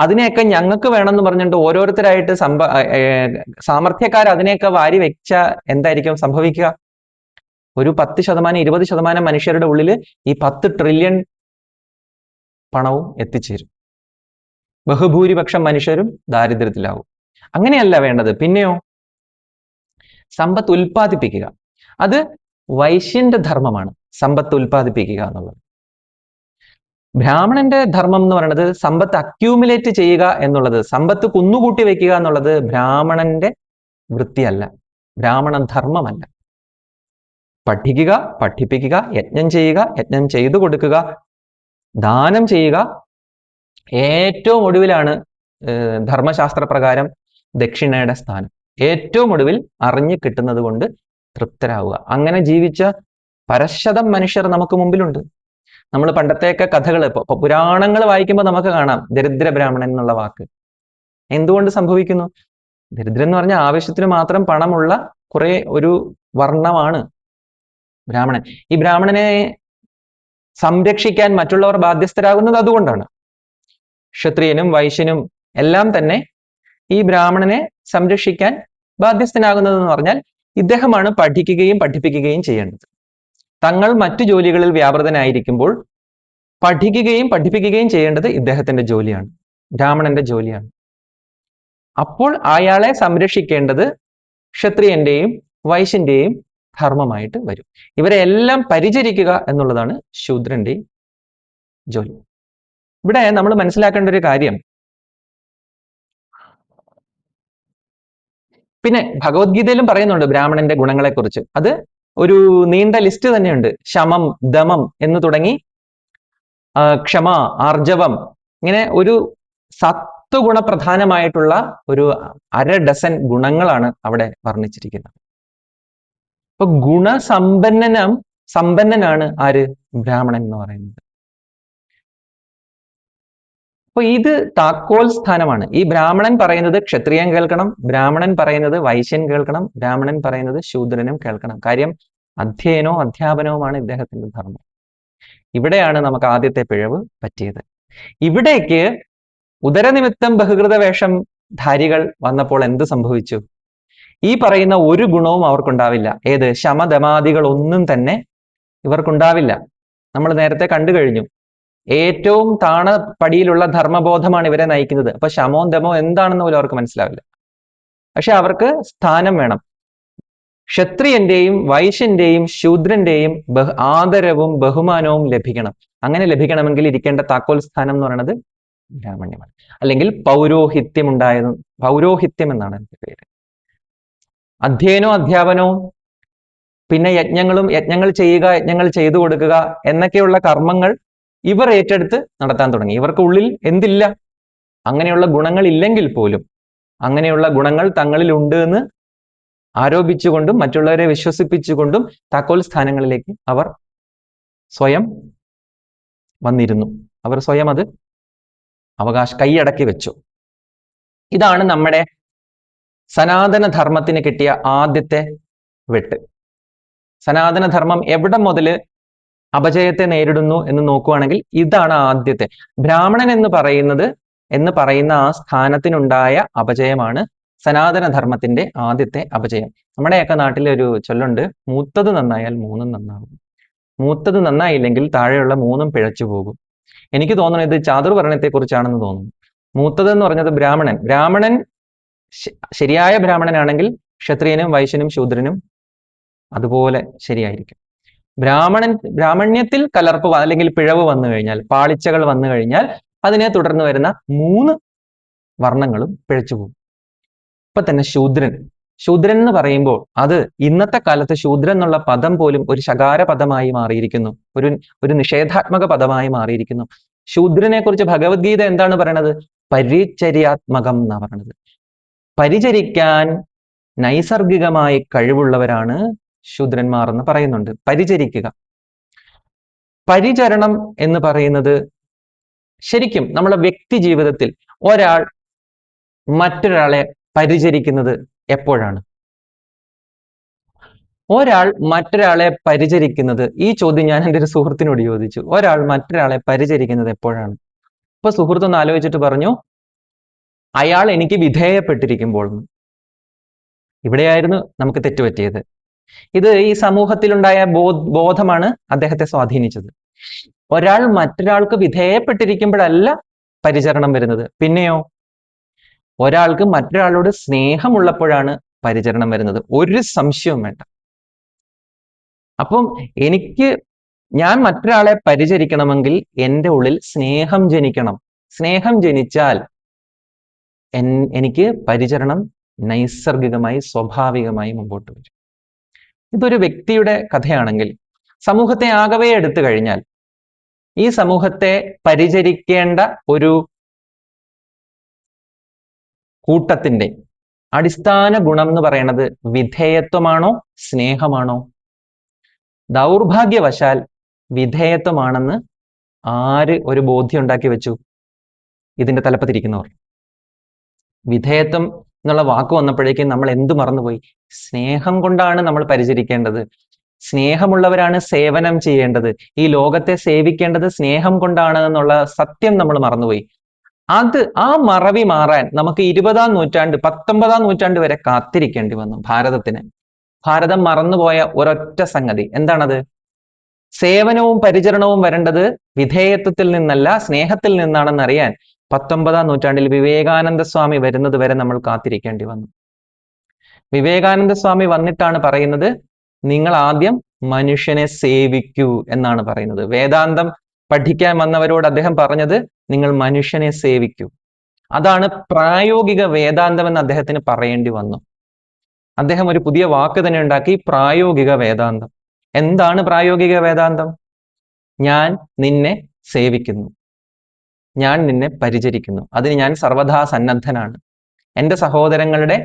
അതിനെയൊക്കെ ഞങ്ങൾക്ക് വേണമെന്ന് പറഞ്ഞിട്ട് ഓരോരുത്തരായിട്ട് സാമർഥ്യക്കാർ അതിനെയൊക്കെ വാരി വെച്ച എന്തായിരിക്കും സംഭവിക്കുക? ഒരു 10%, 20% മനുഷ്യരുടെ ഉള്ളിൽ ഈ 10 ട്രില്യൺ പണവും എത്തിച്ചേരും. ബഹുഭൂരിപക്ഷം മനുഷ്യരും ദാരിദ്ര്യത്തിലാവും. അങ്ങനെയല്ല വേണ്ടത്. പിന്നെയോ സമ്പത്ത് ഉൽപ്പാദിപ്പിക്കുക. അത് വൈശ്യന്റെ ധർമ്മമാണ്, സമ്പത്ത് ഉൽപ്പാദിപ്പിക്കുക എന്നുള്ളത്. ബ്രാഹ്മണന്റെ ധർമ്മം എന്ന് പറയുന്നത് സമ്പത്ത് അക്യൂമുലേറ്റ് ചെയ്യുക എന്നുള്ളത്, സമ്പത്ത് കുന്നുകൂട്ടി വെക്കുക എന്നുള്ളത് ബ്രാഹ്മണന്റെ വൃത്തിയല്ല, ബ്രാഹ്മണ ധർമ്മമല്ല. പഠിക്കുക, പഠിപ്പിക്കുക, യജ്ഞം ചെയ്യുക, യജ്ഞം ചെയ്തു കൊടുക്കുക, ദാനം ചെയ്യുക, ഏറ്റവും ഒടുവിലാണ് ധർമ്മശാസ്ത്ര പ്രകാരം ദക്ഷിണയുടെ സ്ഥാനം. ഏറ്റവും ഒടുവിൽ അറിഞ്ഞു കിട്ടുന്നത് കൊണ്ട് തൃപ്തരാവുക. അങ്ങനെ ജീവിച്ച പരശതം മനുഷ്യർ നമുക്ക് മുമ്പിലുണ്ട്. നമ്മൾ പണ്ടത്തെയൊക്കെ കഥകൾ, പുരാണങ്ങൾ വായിക്കുമ്പോൾ നമുക്ക് കാണാം ദരിദ്ര ബ്രാഹ്മണൻ എന്നുള്ള വാക്ക്. എന്തുകൊണ്ട് സംഭവിക്കുന്നു? ദരിദ്രൻ എന്ന് പറഞ്ഞാൽ ആവശ്യത്തിന് മാത്രം പണമുള്ള ഒരു വർണ്ണമാണ് ബ്രാഹ്മണൻ. ഈ ബ്രാഹ്മണനെ സംരക്ഷിക്കാൻ മറ്റുള്ളവർ ബാധ്യസ്ഥരാകുന്നത് അതുകൊണ്ടാണ്. ക്ഷത്രിയനും വൈശ്യനും എല്ലാം തന്നെ ഈ ബ്രാഹ്മണനെ സംരക്ഷിക്കാൻ ബാധ്യസ്ഥനാകുന്നതെന്ന് പറഞ്ഞാൽ ഇദ്ദേഹമാണ് പഠിക്കുകയും പഠിപ്പിക്കുകയും ചെയ്യേണ്ടത്. തങ്ങൾ മറ്റു ജോലികളിൽ വ്യാപൃതനായിരിക്കുമ്പോൾ പഠിക്കുകയും പഠിപ്പിക്കുകയും ചെയ്യേണ്ടത് ഇദ്ദേഹത്തിന്റെ ജോലിയാണ്, ബ്രാഹ്മണന്റെ ജോലിയാണ്. അപ്പോൾ അയാളെ സംരക്ഷിക്കേണ്ടത് ക്ഷത്രിയന്റെയും വൈശ്യന്റെയും ധർമ്മമായിട്ട് വരും. ഇവരെ എല്ലാം പരിചരിക്കുക എന്നുള്ളതാണ് ശൂദ്രന്റെയും ജോലി. ഇവിടെ നമ്മൾ മനസ്സിലാക്കേണ്ട ഒരു കാര്യം, പിന്നെ ഭഗവത്ഗീതയിലും പറയുന്നുണ്ട് ബ്രാഹ്മണന്റെ ഗുണങ്ങളെക്കുറിച്ച്. അത് ഒരു നീണ്ട ലിസ്റ്റ് തന്നെയുണ്ട്. ശമം, ദമം എന്ന് തുടങ്ങി ക്ഷമ, ആർജവം, ഇങ്ങനെ ഒരു 10 ഗുണപ്രധാനമായിട്ടുള്ള ഒരു 1/2 ഡസൻ ഗുണങ്ങളാണ് അവിടെ വർണ്ണിച്ചിരിക്കുന്നത്. അപ്പൊ സമ്പന്നനാണ് ആര്? ബ്രാഹ്മണൻ എന്ന് പറയുന്നത്. അപ്പൊ ഇത് താക്കോൽ സ്ഥാനമാണ്. ഈ ബ്രാഹ്മണൻ പറയുന്നത് ക്ഷത്രിയൻ കേൾക്കണം, ബ്രാഹ്മണൻ പറയുന്നത് വൈശ്യൻ കേൾക്കണം, ബ്രാഹ്മണൻ പറയുന്നത് ശൂദ്രനും കേൾക്കണം. കാര്യം അധ്യയനവും അധ്യാപനവുമാണ് ഇദ്ദേഹത്തിന്റെ ധർമ്മം. ഇവിടെയാണ് നമുക്ക് ആദ്യത്തെ പിഴവ് പറ്റിയത്. ഇവിടേക്ക് ഉദരനിമിത്തം ബഹുകൃത വേഷം ധാരികൾ വന്നപ്പോൾ എന്ത് സംഭവിച്ചു? ഈ പറയുന്ന ഒരു ഗുണവും അവർക്കുണ്ടാവില്ല. ഏത്? ശമദമാദികൾ ഒന്നും തന്നെ ഇവർക്കുണ്ടാവില്ല. നമ്മൾ നേരത്തെ കണ്ടു കഴിഞ്ഞു. ഏറ്റവും താണപടിയിലുള്ള ധർമ്മബോധമാണ് ഇവരെ നയിക്കുന്നത്. അപ്പൊ ശമോ ദമോ എന്താണെന്ന് പോലും അവർക്ക് മനസ്സിലാവില്ല. പക്ഷെ അവർക്ക് സ്ഥാനം വേണം. ക്ഷത്രിയന്റെയും വൈശ്യന്റെയും ശൂദ്രന്റെയും ആദരവും ബഹുമാനവും ലഭിക്കണം. അങ്ങനെ ലഭിക്കണമെങ്കിൽ ഇരിക്കേണ്ട താക്കോൽ സ്ഥാനം എന്ന് പറയുന്നത് ബ്രാഹ്മണ്യമാണ്. അല്ലെങ്കിൽ പൗരോഹിത്യം എന്നാണ് എന്റെ പേര്. അധ്യയനവും അധ്യാപനവും പിന്നെ യജ്ഞങ്ങൾ ചെയ്യുക, യജ്ഞങ്ങൾ ചെയ്തു കൊടുക്കുക എന്നൊക്കെയുള്ള കർമ്മങ്ങൾ ഇവർ ഏറ്റെടുത്ത് നടത്താൻ തുടങ്ങി. ഇവർക്ക് ഉള്ളിൽ എന്തില്ല? അങ്ങനെയുള്ള ഗുണങ്ങൾ ഇല്ലെങ്കിൽ പോലും അങ്ങനെയുള്ള ഗുണങ്ങൾ തങ്ങളിൽ ഉണ്ട് എന്ന് ആരോപിച്ചുകൊണ്ടും മറ്റുള്ളവരെ വിശ്വസിപ്പിച്ചുകൊണ്ടും താക്കോൽ സ്ഥാനങ്ങളിലേക്ക് അവർ സ്വയം വന്നിരുന്നു. അവർ സ്വയം അത് കൈയടക്കി വെച്ചു. ഇതാണ് നമ്മുടെ സനാതന ധർമ്മത്തിന് കിട്ടിയ ആദ്യത്തെ വെട്ട്. സനാതന ധർമ്മം എവിടെ മുതൽ അപജയത്തെ നേരിടുന്നു എന്ന് നോക്കുകയാണെങ്കിൽ ഇതാണ് ആദ്യത്തെ. ബ്രാഹ്മണൻ എന്ന് പറയുന്ന ആ സ്ഥാനത്തിനുണ്ടായ അപജയമാണ് സനാതന ധർമ്മത്തിന്റെ ആദ്യത്തെ അപജയം. നമ്മുടെയൊക്കെ നാട്ടിലെ ഒരു ചൊല്ലുണ്ട്, മൂത്തത് നന്നായാൽ മൂന്നും നന്നാകും. മൂത്തത് നന്നായില്ലെങ്കിൽ താഴെയുള്ള മൂന്നും പിഴച്ചു പോകും. എനിക്ക് തോന്നുന്നു ഇത് ചാതുർവർണ്ണയത്തെ കുറിച്ചാണെന്ന് തോന്നുന്നു. മൂത്തത് എന്ന് പറഞ്ഞത് ബ്രാഹ്മണൻ ശരിയായ ബ്രാഹ്മണനാണെങ്കിൽ ക്ഷത്രിയനും വൈശ്യനും ശൂദ്രനും അതുപോലെ ശരിയായിരിക്കും. ബ്രാഹ്മണ്യത്തിൽ കലർപ്പ് അല്ലെങ്കിൽ പിഴവ് വന്നു കഴിഞ്ഞാൽ, പാളിച്ചകൾ വന്നു കഴിഞ്ഞാൽ അതിനെ തുടർന്ന് വരുന്ന 3 വർണ്ണങ്ങളും പിഴച്ചു പോകും. ഇപ്പൊ തന്നെ ശൂദ്രൻ എന്ന് പറയുമ്പോൾ അത് ഇന്നത്തെ കാലത്ത് ശൂദ്രൻ എന്നുള്ള പദം പോലും ഒരു ശകാര പദമായി മാറിയിരിക്കുന്നു, ഒരു നിഷേധാത്മക പദമായി മാറിയിരിക്കുന്നു. ശൂദ്രനെ കുറിച്ച് ഭഗവത്ഗീത എന്താണ് പറയണത്? പരിചര്യാത്മകം എന്നാ പറയണത്. പരിചരിക്കാൻ നൈസർഗികമായി കഴിവുള്ളവരാണ് ശൂദ്രന്മാർ എന്ന് പറയുന്നുണ്ട്. പരിചരിക്കുക, പരിചരണം എന്ന് പറയുന്നത് ശരിക്കും നമ്മുടെ വ്യക്തി ജീവിതത്തിൽ ഒരാൾ മറ്റൊരാളെ പരിചരിക്കുന്നത് എപ്പോഴാണ്? ഒരാൾ മറ്റൊരാളെ പരിചരിക്കുന്നത്, ഈ ചോദ്യം ഞാൻ എൻ്റെ ഒരു സുഹൃത്തിനോട് ചോദിച്ചു, ഒരാൾ മറ്റൊരാളെ പരിചരിക്കുന്നത് എപ്പോഴാണ്? ഇപ്പൊ സുഹൃത്തൊന്ന് ആലോചിച്ചിട്ട് പറഞ്ഞു, അയാൾ എനിക്ക് വിധേയപ്പെട്ടിരിക്കുമ്പോൾ. ഇവിടെയായിരുന്നു നമുക്ക് തെറ്റുപറ്റിയത്. ഇത് ഈ സമൂഹത്തിലുണ്ടായ ബോധമാണ് അദ്ദേഹത്തെ സ്വാധീനിച്ചത്. ഒരാൾ മറ്റൊരാൾക്ക് വിധേയപ്പെട്ടിരിക്കുമ്പോഴല്ല പരിചരണം വരുന്നത്. പിന്നെയോ ഒരാൾക്ക് മറ്റൊരാളോട് സ്നേഹമുള്ളപ്പോഴാണ് പരിചരണം വരുന്നത്. ഒരു സംശയവും വേണ്ട. അപ്പം ഞാൻ മറ്റൊരാളെ പരിചരിക്കണമെങ്കിൽ എൻ്റെ ഉള്ളിൽ സ്നേഹം ജനിക്കണം. സ്നേഹം ജനിച്ചാൽ എനിക്ക് പരിചരണം നൈസർഗികമായി സ്വാഭാവികമായി മുമ്പോട്ട് വരും. ഇതൊരു വ്യക്തിയുടെ കഥയാണെങ്കിൽ സമൂഹത്തെ ആകവേ എടുത്തു കഴിഞ്ഞാൽ ഈ സമൂഹത്തെ പരിചരിക്കേണ്ട ഒരു കൂട്ടത്തിന്റെ അടിസ്ഥാന ഗുണം എന്ന് പറയുന്നത് വിധേയത്വമാണോ സ്നേഹമാണോ? ദൗർഭാഗ്യവശാൽ വിധേയത്വമാണെന്ന് ആര് ഒരു ബോധ്യം ഉണ്ടാക്കി വെച്ചു? ഇതിന്റെ തലപ്പത്തിരിക്കുന്നവർ. വിധേയത്വം എന്നുള്ള വാക്ക് വന്നപ്പോഴേക്കും നമ്മൾ എന്ത് മറന്നുപോയി? സ്നേഹം കൊണ്ടാണ് നമ്മൾ പരിചരിക്കേണ്ടത്. സ്നേഹമുള്ളവരാണ് സേവനം ചെയ്യേണ്ടത്. ഈ ലോകത്തെ സേവിക്കേണ്ടത് സ്നേഹം കൊണ്ടാണ് എന്നുള്ള സത്യം നമ്മൾ മറന്നുപോയി. ആ മറവി മാറാൻ നമുക്ക് 20-ാം നൂറ്റാണ്ട് 19-ാം നൂറ്റാണ്ട് വരെ കാത്തിരിക്കേണ്ടി വന്നു ഭാരതത്തിന്. ഭാരതം മറന്നുപോയ ഒരൊറ്റ സംഗതി എന്താണത്? സേവനവും പരിചരണവും വരേണ്ടത് വിധേയത്വത്തിൽ നിന്നല്ല സ്നേഹത്തിൽ നിന്നാണെന്നറിയാൻ 19-ാം നൂറ്റാണ്ടിൽ വിവേകാനന്ദ സ്വാമി വരുന്നത് വരെ നമ്മൾ കാത്തിരിക്കേണ്ടി വന്നു. വിവേകാനന്ദ സ്വാമി വന്നിട്ടാണ് പറയുന്നത്, നിങ്ങൾ ആദ്യം മനുഷ്യനെ സേവിക്കൂ എന്നാണ് പറയുന്നത്. വേദാന്തം പഠിക്കാൻ വന്നവരോട് അദ്ദേഹം പറഞ്ഞത്, നിങ്ങൾ മനുഷ്യനെ സേവിക്കൂ. അതാണ് പ്രായോഗിക വേദാന്തം എന്ന് അദ്ദേഹത്തിന് പറയേണ്ടി വന്നു. അദ്ദേഹം ഒരു പുതിയ വാക്ക് തന്നെ ഉണ്ടാക്കി, പ്രായോഗിക വേദാന്തം. എന്താണ് പ്രായോഗിക വേദാന്തം? ഞാൻ നിന്നെ സേവിക്കുന്നു, ഞാൻ നിന്നെ പരിചരിക്കുന്നു, അതിന് ഞാൻ സർവദാ സന്നദ്ധനാണ്. എൻ്റെ സഹോദരങ്ങളുടെ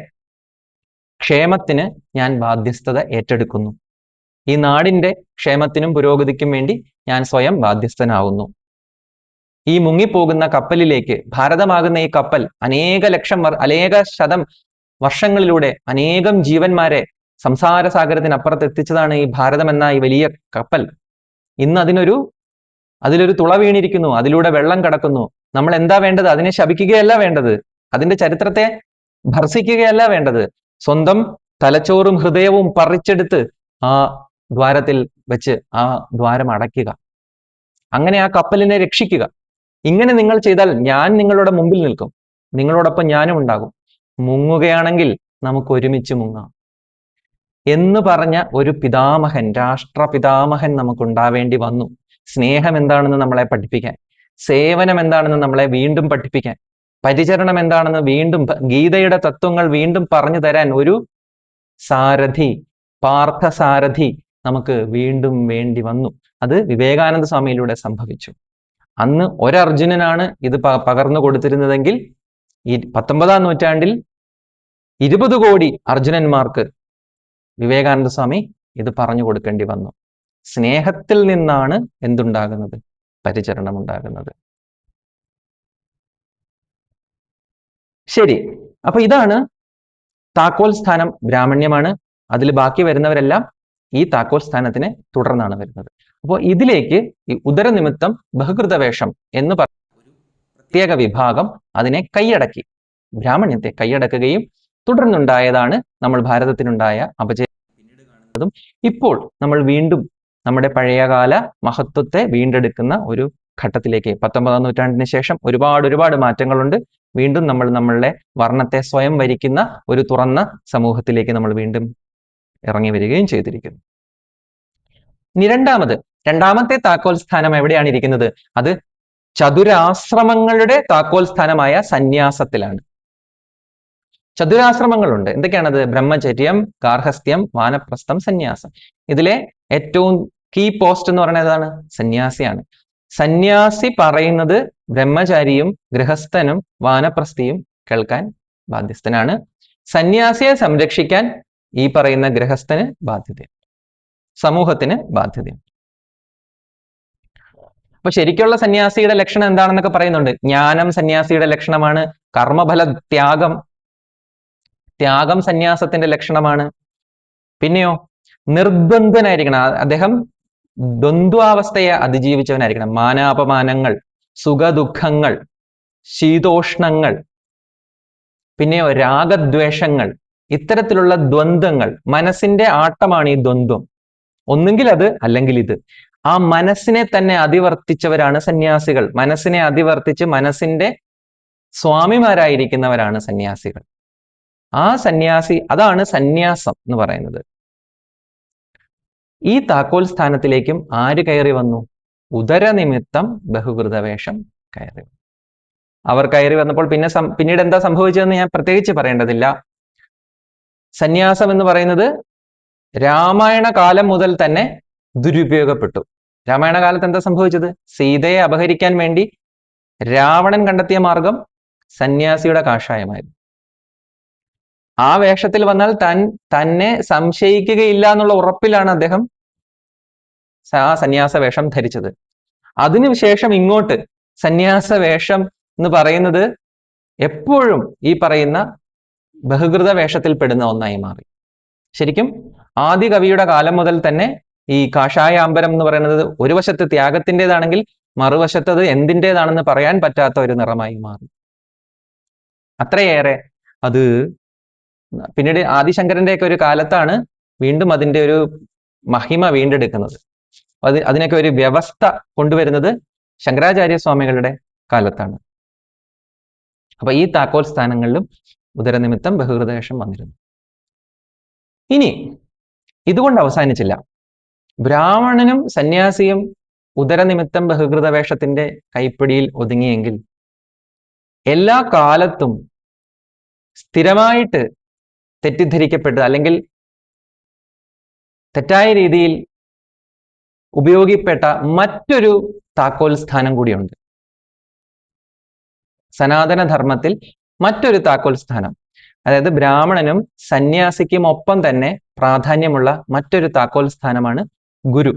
ക്ഷേമത്തിന് ഞാൻ ബാധ്യസ്ഥത ഏറ്റെടുക്കുന്നു. ഈ നാടിന്റെ ക്ഷേമത്തിനും പുരോഗതിക്കും വേണ്ടി ഞാൻ സ്വയം ബാധ്യസ്ഥനാവുന്നു. ഈ മുങ്ങിപ്പോകുന്ന കപ്പലിലേക്ക്, ഭാരതമാകുന്ന ഈ കപ്പൽ അനേക ശതം വർഷങ്ങളിലൂടെ അനേകം ജീവന്മാരെ സംസാര സാഗരത്തിനപ്പുറത്ത് എത്തിച്ചതാണ് ഈ ഭാരതം എന്ന ഈ വലിയ കപ്പൽ. ഇന്ന് അതിലൊരു തുള വീണിരിക്കുന്നു, അതിലൂടെ വെള്ളം കടക്കുന്നു. നമ്മൾ എന്താ വേണ്ടത്? അതിനെ ശപിക്കുകയല്ല വേണ്ടത്, അതിന്റെ ചരിത്രത്തെ ഭർസിക്കുകയല്ല വേണ്ടത്. സ്വന്തം തലച്ചോറും ഹൃദയവും പറിച്ചെടുത്ത് ആ ദ്വാരത്തിൽ വെച്ച് ആ ദ്വാരം അടയ്ക്കുക. അങ്ങനെ ആ കപ്പലിനെ രക്ഷിക്കുക. ഇങ്ങനെ നിങ്ങൾ ചെയ്താൽ ഞാൻ നിങ്ങളുടെ മുമ്പിൽ നിൽക്കും, നിങ്ങളോടൊപ്പം ഞാനും ഉണ്ടാകും. മുങ്ങുകയാണെങ്കിൽ നമുക്ക് ഒരുമിച്ച് മുങ്ങാം എന്ന് പറഞ്ഞ ഒരു പിതാമഹൻ, രാഷ്ട്രപിതാമഹൻ നമുക്കുണ്ടാവേണ്ടി വന്നു. സ്നേഹം എന്താണെന്ന് നമ്മളെ പഠിപ്പിക്കാൻ, സേവനം എന്താണെന്ന് നമ്മളെ വീണ്ടും പഠിപ്പിക്കാൻ, പരിചരണം എന്താണെന്ന് വീണ്ടും, ഗീതയുടെ തത്വങ്ങൾ വീണ്ടും പറഞ്ഞു തരാൻ ഒരു സാരഥി, പാർത്ഥസാരഥി നമുക്ക് വീണ്ടും വേണ്ടി വന്നു. അത് വിവേകാനന്ദ സ്വാമിയിലൂടെ സംഭവിച്ചു. അന്ന് ഒരർജുനനാണ് ഇത് പകർന്നു കൊടുത്തിരുന്നതെങ്കിൽ ഈ 19-ാം നൂറ്റാണ്ടിൽ 20 കോടി അർജുനന്മാർക്ക് വിവേകാനന്ദ സ്വാമി ഇത് പറഞ്ഞു കൊടുക്കേണ്ടി വന്നു. സ്നേഹത്തിൽ നിന്നാണ് എന്തുണ്ടാകുന്നത്? പരിചരണം ഉണ്ടാകുന്നത്. ശരി, അപ്പൊ ഇതാണ് താക്കോൽ സ്ഥാനം ബ്രാഹ്മണ്യമാണ്. അതിൽ ബാക്കി വരുന്നവരെല്ലാം ഈ താക്കോൽ സ്ഥാനത്തിന് തുടർന്നാണ് വരുന്നത്. അപ്പോൾ ഇതിലേക്ക് ഈ ഉദരനിമിത്തം ബഹുകൃതവേഷം എന്ന് പറഞ്ഞ ഒരു പ്രത്യേക വിഭാഗം അതിനെ കൈയടക്കി, ബ്രാഹ്മണ്യത്തെ കൈയടക്കുകയും തുടർന്നുണ്ടായതാണ് നമ്മൾ ഭാരതത്തിനുണ്ടായ അപജയം പിന്നീട് കാണുന്നതും. ഇപ്പോൾ നമ്മൾ വീണ്ടും നമ്മുടെ പഴയകാല മഹത്വത്തെ വീണ്ടെടുക്കുന്ന ഒരു ഘട്ടത്തിലേക്ക്, 19-ാം നൂറ്റാണ്ടിന് ശേഷം ഒരുപാട് മാറ്റങ്ങളുണ്ട്. വീണ്ടും നമ്മൾ നമ്മളുടെ വർണ്ണത്തെ സ്വയം ഭരിക്കുന്ന ഒരു തുറന്ന സമൂഹത്തിലേക്ക് നമ്മൾ വീണ്ടും ഇറങ്ങി വരികയും ചെയ്തിരിക്കുന്നു. ഇനി രണ്ടാമത്തെ താക്കോൽ സ്ഥാനം എവിടെയാണ് ഇരിക്കുന്നത്? അത് ചതുരാശ്രമങ്ങളുടെ താക്കോൽ സ്ഥാനമായ സന്യാസത്തിലാണ്. ചതുരാശ്രമങ്ങളുണ്ട്. എന്തൊക്കെയാണത്? ബ്രഹ്മചര്യം, ഗാർഹസ്ഥ്യം, വാനപ്രസ്ഥം, സന്യാസം. ഇതിലെ ഏറ്റവും കീ പോസ്റ്റ് എന്ന് പറയുന്നത് ഏതാണ്? സന്യാസിയാണ്. സന്യാസി പറയുന്നത് ബ്രഹ്മചാരിയും ഗൃഹസ്ഥനും വാനപ്രസ്ഥിയും കേൾക്കാൻ ബാധ്യസ്ഥനാണ്. സന്യാസിയെ സംരക്ഷിക്കാൻ ഈ പറയുന്ന ഗൃഹസ്ഥന് ബാധ്യതയുണ്ട്, സമൂഹത്തിന് ബാധ്യതയുണ്ട്. അപ്പൊ ശരിക്കുള്ള സന്യാസിയുടെ ലക്ഷണം എന്താണെന്നൊക്കെ പറയുന്നുണ്ട്. ജ്ഞാനം സന്യാസിയുടെ ലക്ഷണമാണ്. കർമ്മഫല ത്യാഗം സന്യാസത്തിന്റെ ലക്ഷണമാണ്. പിന്നെയോ നിർദ്വന്ദ്വനായിരിക്കണം. അദ്ദേഹം ദ്വന്ദ്വാവസ്ഥയെ അതിജീവിച്ചവനായിരിക്കണം. മാനാപമാനങ്ങൾ, സുഖദുഃഖങ്ങൾ, ശീതോഷ്ണങ്ങൾ, പിന്നെയോ രാഗദ്വേഷങ്ങൾ, ഇത്തരത്തിലുള്ള ദ്വന്ദ്ങ്ങൾ, മനസ്സിന്റെ ആട്ടമാണ് ഈ ദ്വന്ദ്വം. ഒന്നുകിൽ അത് അല്ലെങ്കിൽ ഇത്. ആ മനസ്സിനെ തന്നെ അതിവർത്തിച്ചവരാണ് സന്യാസികൾ. മനസ്സിനെ അതിവർത്തിച്ച് മനസ്സിന്റെ സ്വാമിമാരായിരിക്കുന്നവരാണ് സന്യാസികൾ. ആ സന്യാസി, അതാണ് സന്യാസം എന്ന് പറയുന്നത്. ഈ താക്കോൽ സ്ഥാനത്തിലേക്കും ആര് കയറി വന്നു? ഉദരനിമിത്തം ബഹുകൃതവേഷം കയറി. അവർ കയറി വന്നപ്പോൾ പിന്നീട് എന്താ സംഭവിച്ചതെന്ന് ഞാൻ പ്രത്യേകിച്ച് പറയേണ്ടതില്ല. സന്യാസം എന്ന് പറയുന്നത് രാമായണ കാലം മുതൽ തന്നെ ദുരുപയോഗപ്പെട്ടു. രാമായണ കാലത്ത് എന്താ സംഭവിച്ചത്? സീതയെ അപഹരിക്കാൻ വേണ്ടി രാവണൻ കണ്ടെത്തിയ മാർഗം സന്യാസിയുടെ കാഷായമായിരുന്നു. ആ വേഷത്തിൽ വന്നാൽ തന്നെ സംശയിക്കുകയില്ല എന്നുള്ള ഉറപ്പിലാണ് അദ്ദേഹം ആ സന്യാസ വേഷം ധരിച്ചത്. അതിനുശേഷം ഇങ്ങോട്ട് സന്യാസ വേഷം എന്ന് പറയുന്നത് എപ്പോഴും ഈ പറയുന്ന ബഹുകൃത വേഷത്തിൽ പെടുന്ന ഒന്നായി മാറി. ശരിക്കും ആദി കവിയുടെ കാലം മുതൽ തന്നെ ഈ കാഷായാംബരം എന്ന് പറയുന്നത് ഒരു വശത്ത് ത്യാഗത്തിൻ്റെതാണെങ്കിൽ മറുവശത്ത് അത് എന്തിൻ്റെതാണെന്ന് പറയാൻ പറ്റാത്ത ഒരു നിറമായി മാറി. അത്രയേറെ അത് പിന്നീട് ആദിശങ്കരന്റെയൊക്കെ ഒരു കാലത്താണ് വീണ്ടും അതിന്റെ ഒരു മഹിമ വീണ്ടെടുക്കുന്നത്. അതിനൊക്കെ ഒരു വ്യവസ്ഥ കൊണ്ടുവരുന്നത് ശങ്കരാചാര്യ സ്വാമികളുടെ കാലത്താണ്. അപ്പൊ ഈ താക്കോൽ സ്ഥാനങ്ങളിലും ഉദരനിമിത്തം ബഹുകൃതവേഷം വന്നിരുന്നു. ഇനി ഇതുകൊണ്ട് അവസാനിച്ചില്ല. ബ്രാഹ്മണനും സന്യാസിയും ഉദരനിമിത്തം ബഹുകൃതവേഷത്തിന്റെ കൈപ്പിടിയിൽ ഒതുങ്ങിയെങ്കിൽ എല്ലാ കാലത്തും സ്ഥിരമായിട്ട് തെറ്റിദ്ധരിക്കപ്പെട്ട് അല്ലെങ്കിൽ തെറ്റായ രീതിയിൽ ഉപയോഗിക്കപ്പെട്ട മറ്റൊരു താക്കോൽ സ്ഥാനം കൂടിയുണ്ട്. സനാതനധർമ്മത്തിൽ മറ്റൊരു താക്കോൽ സ്ഥാനം, അതായത് ബ്രാഹ്മണനും സന്യാസിക്കും ഒപ്പം തന്നെ പ്രാധാന്യമുള്ള മറ്റൊരു താക്കോൽ സ്ഥാനമാണ് ഗുരു.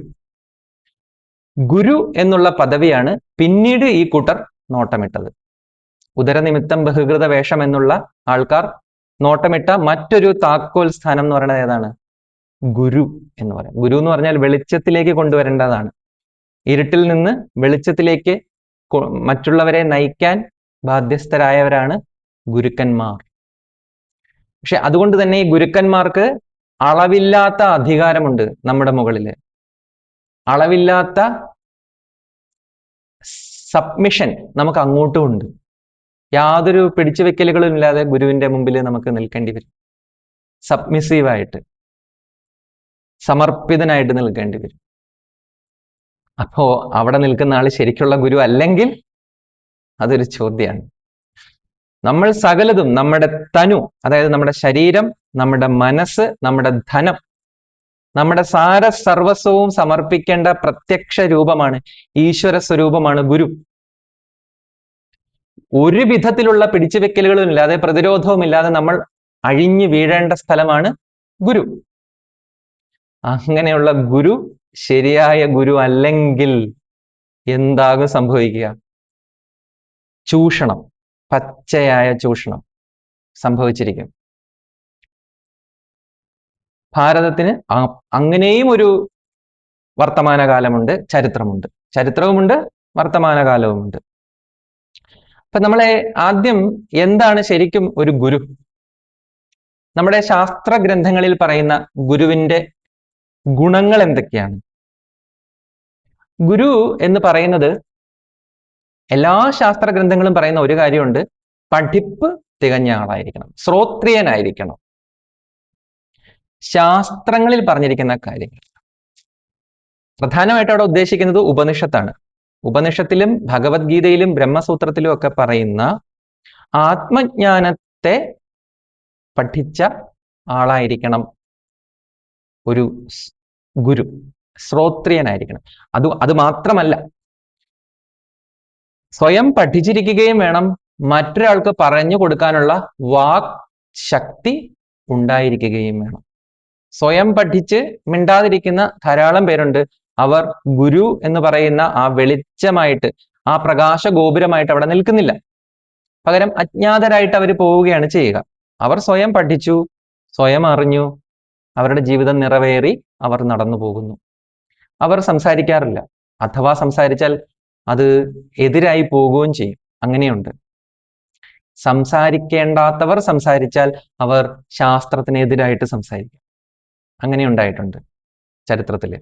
ഗുരു എന്നുള്ള പദവിയാണ് പിന്നീട് ഈ കൂട്ടർ നോട്ടമിട്ടത്. ഉദരനിമിത്തം ബഹുകൃത വേഷം എന്നുള്ള ആൾക്കാർ നോട്ടമിട്ട മറ്റൊരു താക്കോൽ സ്ഥാനം എന്ന് പറയുന്നത് ഏതാണ്? ഗുരു എന്ന് പറയാം. ഗുരു എന്ന് പറഞ്ഞാൽ വെളിച്ചത്തിലേക്ക് കൊണ്ടുവരേണ്ടതാണ്. ഇരുട്ടിൽ നിന്ന് വെളിച്ചത്തിലേക്ക് മറ്റുള്ളവരെ നയിക്കാൻ ബാധ്യസ്ഥരായവരാണ് ഗുരുക്കന്മാർ. പക്ഷെ അതുകൊണ്ട് തന്നെ ഈ ഗുരുക്കന്മാർക്ക് അളവില്ലാത്ത അധികാരമുണ്ട് നമ്മുടെ മുകളില്. അളവില്ലാത്ത സബ്മിഷൻ നമുക്ക് അങ്ങോട്ടും ഉണ്ട്. യാതൊരു പിടിച്ചു വെക്കലുകളും ഇല്ലാതെ ഗുരുവിന്റെ മുമ്പിൽ നമുക്ക് നിൽക്കേണ്ടി വരും. സബ്മിസീവായിട്ട്, സമർപ്പിതനായിട്ട് നിൽക്കേണ്ടി വരും. അപ്പോ അവിടെ നിൽക്കുന്ന ആള് ശരിക്കുള്ള ഗുരു അല്ലെങ്കിൽ അതൊരു ചോദ്യമാണ്. നമ്മൾ സകലതും, നമ്മുടെ തനു, അതായത് നമ്മുടെ ശരീരം, നമ്മുടെ മനസ്സ്, നമ്മുടെ ധനം, നമ്മുടെ സർവസ്വവും സമർപ്പിക്കേണ്ട പ്രത്യക്ഷ രൂപമാണ്, ഈശ്വര സ്വരൂപമാണ് ഗുരു. ഒരു വിധത്തിലുള്ള പിടിച്ചുവെക്കലുകളും ഇല്ലാതെ, പ്രതിരോധവും ഇല്ലാതെ നമ്മൾ അഴിഞ്ഞു വീഴേണ്ട സ്ഥലമാണ് ഗുരു. അങ്ങനെയുള്ള ഗുരു ശരിയായ ഗുരു അല്ലെങ്കിൽ എന്താകും സംഭവിക്കുക? ചൂഷണം, പച്ചയായ ചൂഷണം സംഭവിച്ചിരിക്കും. ഭാരതത്തിന് അങ്ങനെയും ഒരു വർത്തമാനകാലമുണ്ട്, ചരിത്രവുമുണ്ട്, വർത്തമാനകാലവുമുണ്ട്. അപ്പൊ നമ്മളെ ആദ്യം എന്താണ് ശരിക്കും ഒരു ഗുരു? നമ്മുടെ ശാസ്ത്ര ഗ്രന്ഥങ്ങളിൽ പറയുന്ന ഗുരുവിന്റെ ഗുണങ്ങൾ എന്തൊക്കെയാണ്? ഗുരു എന്ന് പറയുന്നത് എല്ലാ ശാസ്ത്ര ഗ്രന്ഥങ്ങളും പറയുന്ന ഒരു കാര്യമുണ്ട്: പഠിപ്പ് തികഞ്ഞ ആളായിരിക്കണം, ശ്രോത്രിയനായിരിക്കണം. ശാസ്ത്രങ്ങളിൽ പറഞ്ഞിരിക്കുന്ന കാര്യങ്ങൾ പ്രധാനമായിട്ട് അവിടെ ഉദ്ദേശിക്കുന്നത് ഉപനിഷത്താണ്. ഉപനിഷത്തിലും ഭഗവത്ഗീതയിലും ബ്രഹ്മസൂത്രത്തിലും ഒക്കെ പറയുന്ന ആത്മജ്ഞാനത്തെ പഠിച്ച ആളായിരിക്കണം ഒരു ഗുരു, ശ്രോത്രിയനായിരിക്കണം. അത് മാത്രമല്ല, സ്വയം പഠിച്ചിരിക്കുകയും വേണം, മറ്റൊരാൾക്ക് പറഞ്ഞു കൊടുക്കാനുള്ള വാക് ശക്തി ഉണ്ടായിരിക്കുകയും വേണം. സ്വയം പഠിച്ച് മിണ്ടാതിരിക്കുന്ന ധാരാളം പേരുണ്ട്. അവർ ഗുരു എന്ന് പറയുന്ന ആ വെളിച്ചമായിട്ട്, ആ പ്രകാശ ഗോപുരമായിട്ട് അവിടെ നിൽക്കുന്നില്ല. പകരം അജ്ഞാതരായിട്ട് അവർ പോവുകയാണ് ചെയ്യുക. അവർ സ്വയം പഠിച്ചു, സ്വയം അറിഞ്ഞു, അവരുടെ ജീവിതം നിറവേറി അവർ നടന്നു പോകുന്നു. അവർ സംസാരിക്കാറില്ല, അഥവാ സംസാരിച്ചാൽ അത് എതിരായി പോകുകയും ചെയ്യും. അങ്ങനെയുണ്ട്. സംസാരിക്കേണ്ടാത്തവർ സംസാരിച്ചാൽ അവർ ശാസ്ത്രത്തിനെതിരായിട്ട് സംസാരിക്കും. അങ്ങനെ ഉണ്ടായിട്ടുണ്ട് ചരിത്രത്തില്.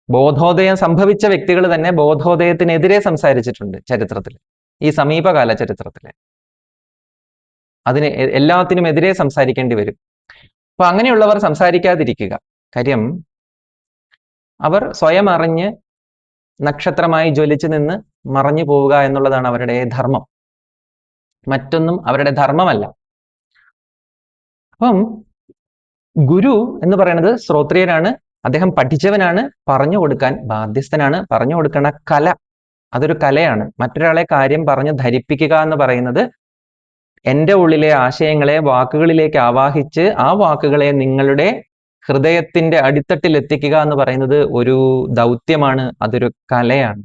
ബോധോദയം സംഭവിച്ച വ്യക്തികൾ തന്നെ ബോധോദയത്തിനെതിരെ സംസാരിച്ചിട്ടുണ്ട് ചരിത്രത്തിൽ, ഈ സമീപകാല ചരിത്രത്തില്. അതിന് എല്ലാത്തിനും എതിരെ സംസാരിക്കേണ്ടി വരും. അപ്പൊ അങ്ങനെയുള്ളവർ സംസാരിക്കാതിരിക്കുക. കാര്യം അവർ സ്വയം അറിഞ്ഞ് നക്ഷത്രമായി ജ്വലിച്ചു നിന്ന് മറഞ്ഞു പോവുക എന്നുള്ളതാണ് അവരുടെ ധർമ്മം. മറ്റൊന്നും അവരുടെ ധർമ്മമല്ല. അപ്പം ഗുരു എന്ന് പറയുന്നത് ശ്രോത്രിയനാണ്. അദ്ദേഹം പഠിച്ചവനാണ്, പറഞ്ഞു കൊടുക്കാൻ ബാധ്യസ്ഥനാണ്. പറഞ്ഞു കൊടുക്കണ കല, അതൊരു കലയാണ്. മറ്റൊരാളെ കാര്യം പറഞ്ഞ് ധരിപ്പിക്കുക എന്ന് പറയുന്നത് എൻ്റെ ഉള്ളിലെ ആശയങ്ങളെ വാക്കുകളിലേക്ക് ആവാഹിച്ച് ആ വാക്കുകളെ നിങ്ങളുടെ ഹൃദയത്തിന്റെ അടിത്തട്ടിൽ എത്തിക്കുക എന്ന് പറയുന്നത് ഒരു ദൗത്യമാണ്, അതൊരു കലയാണ്.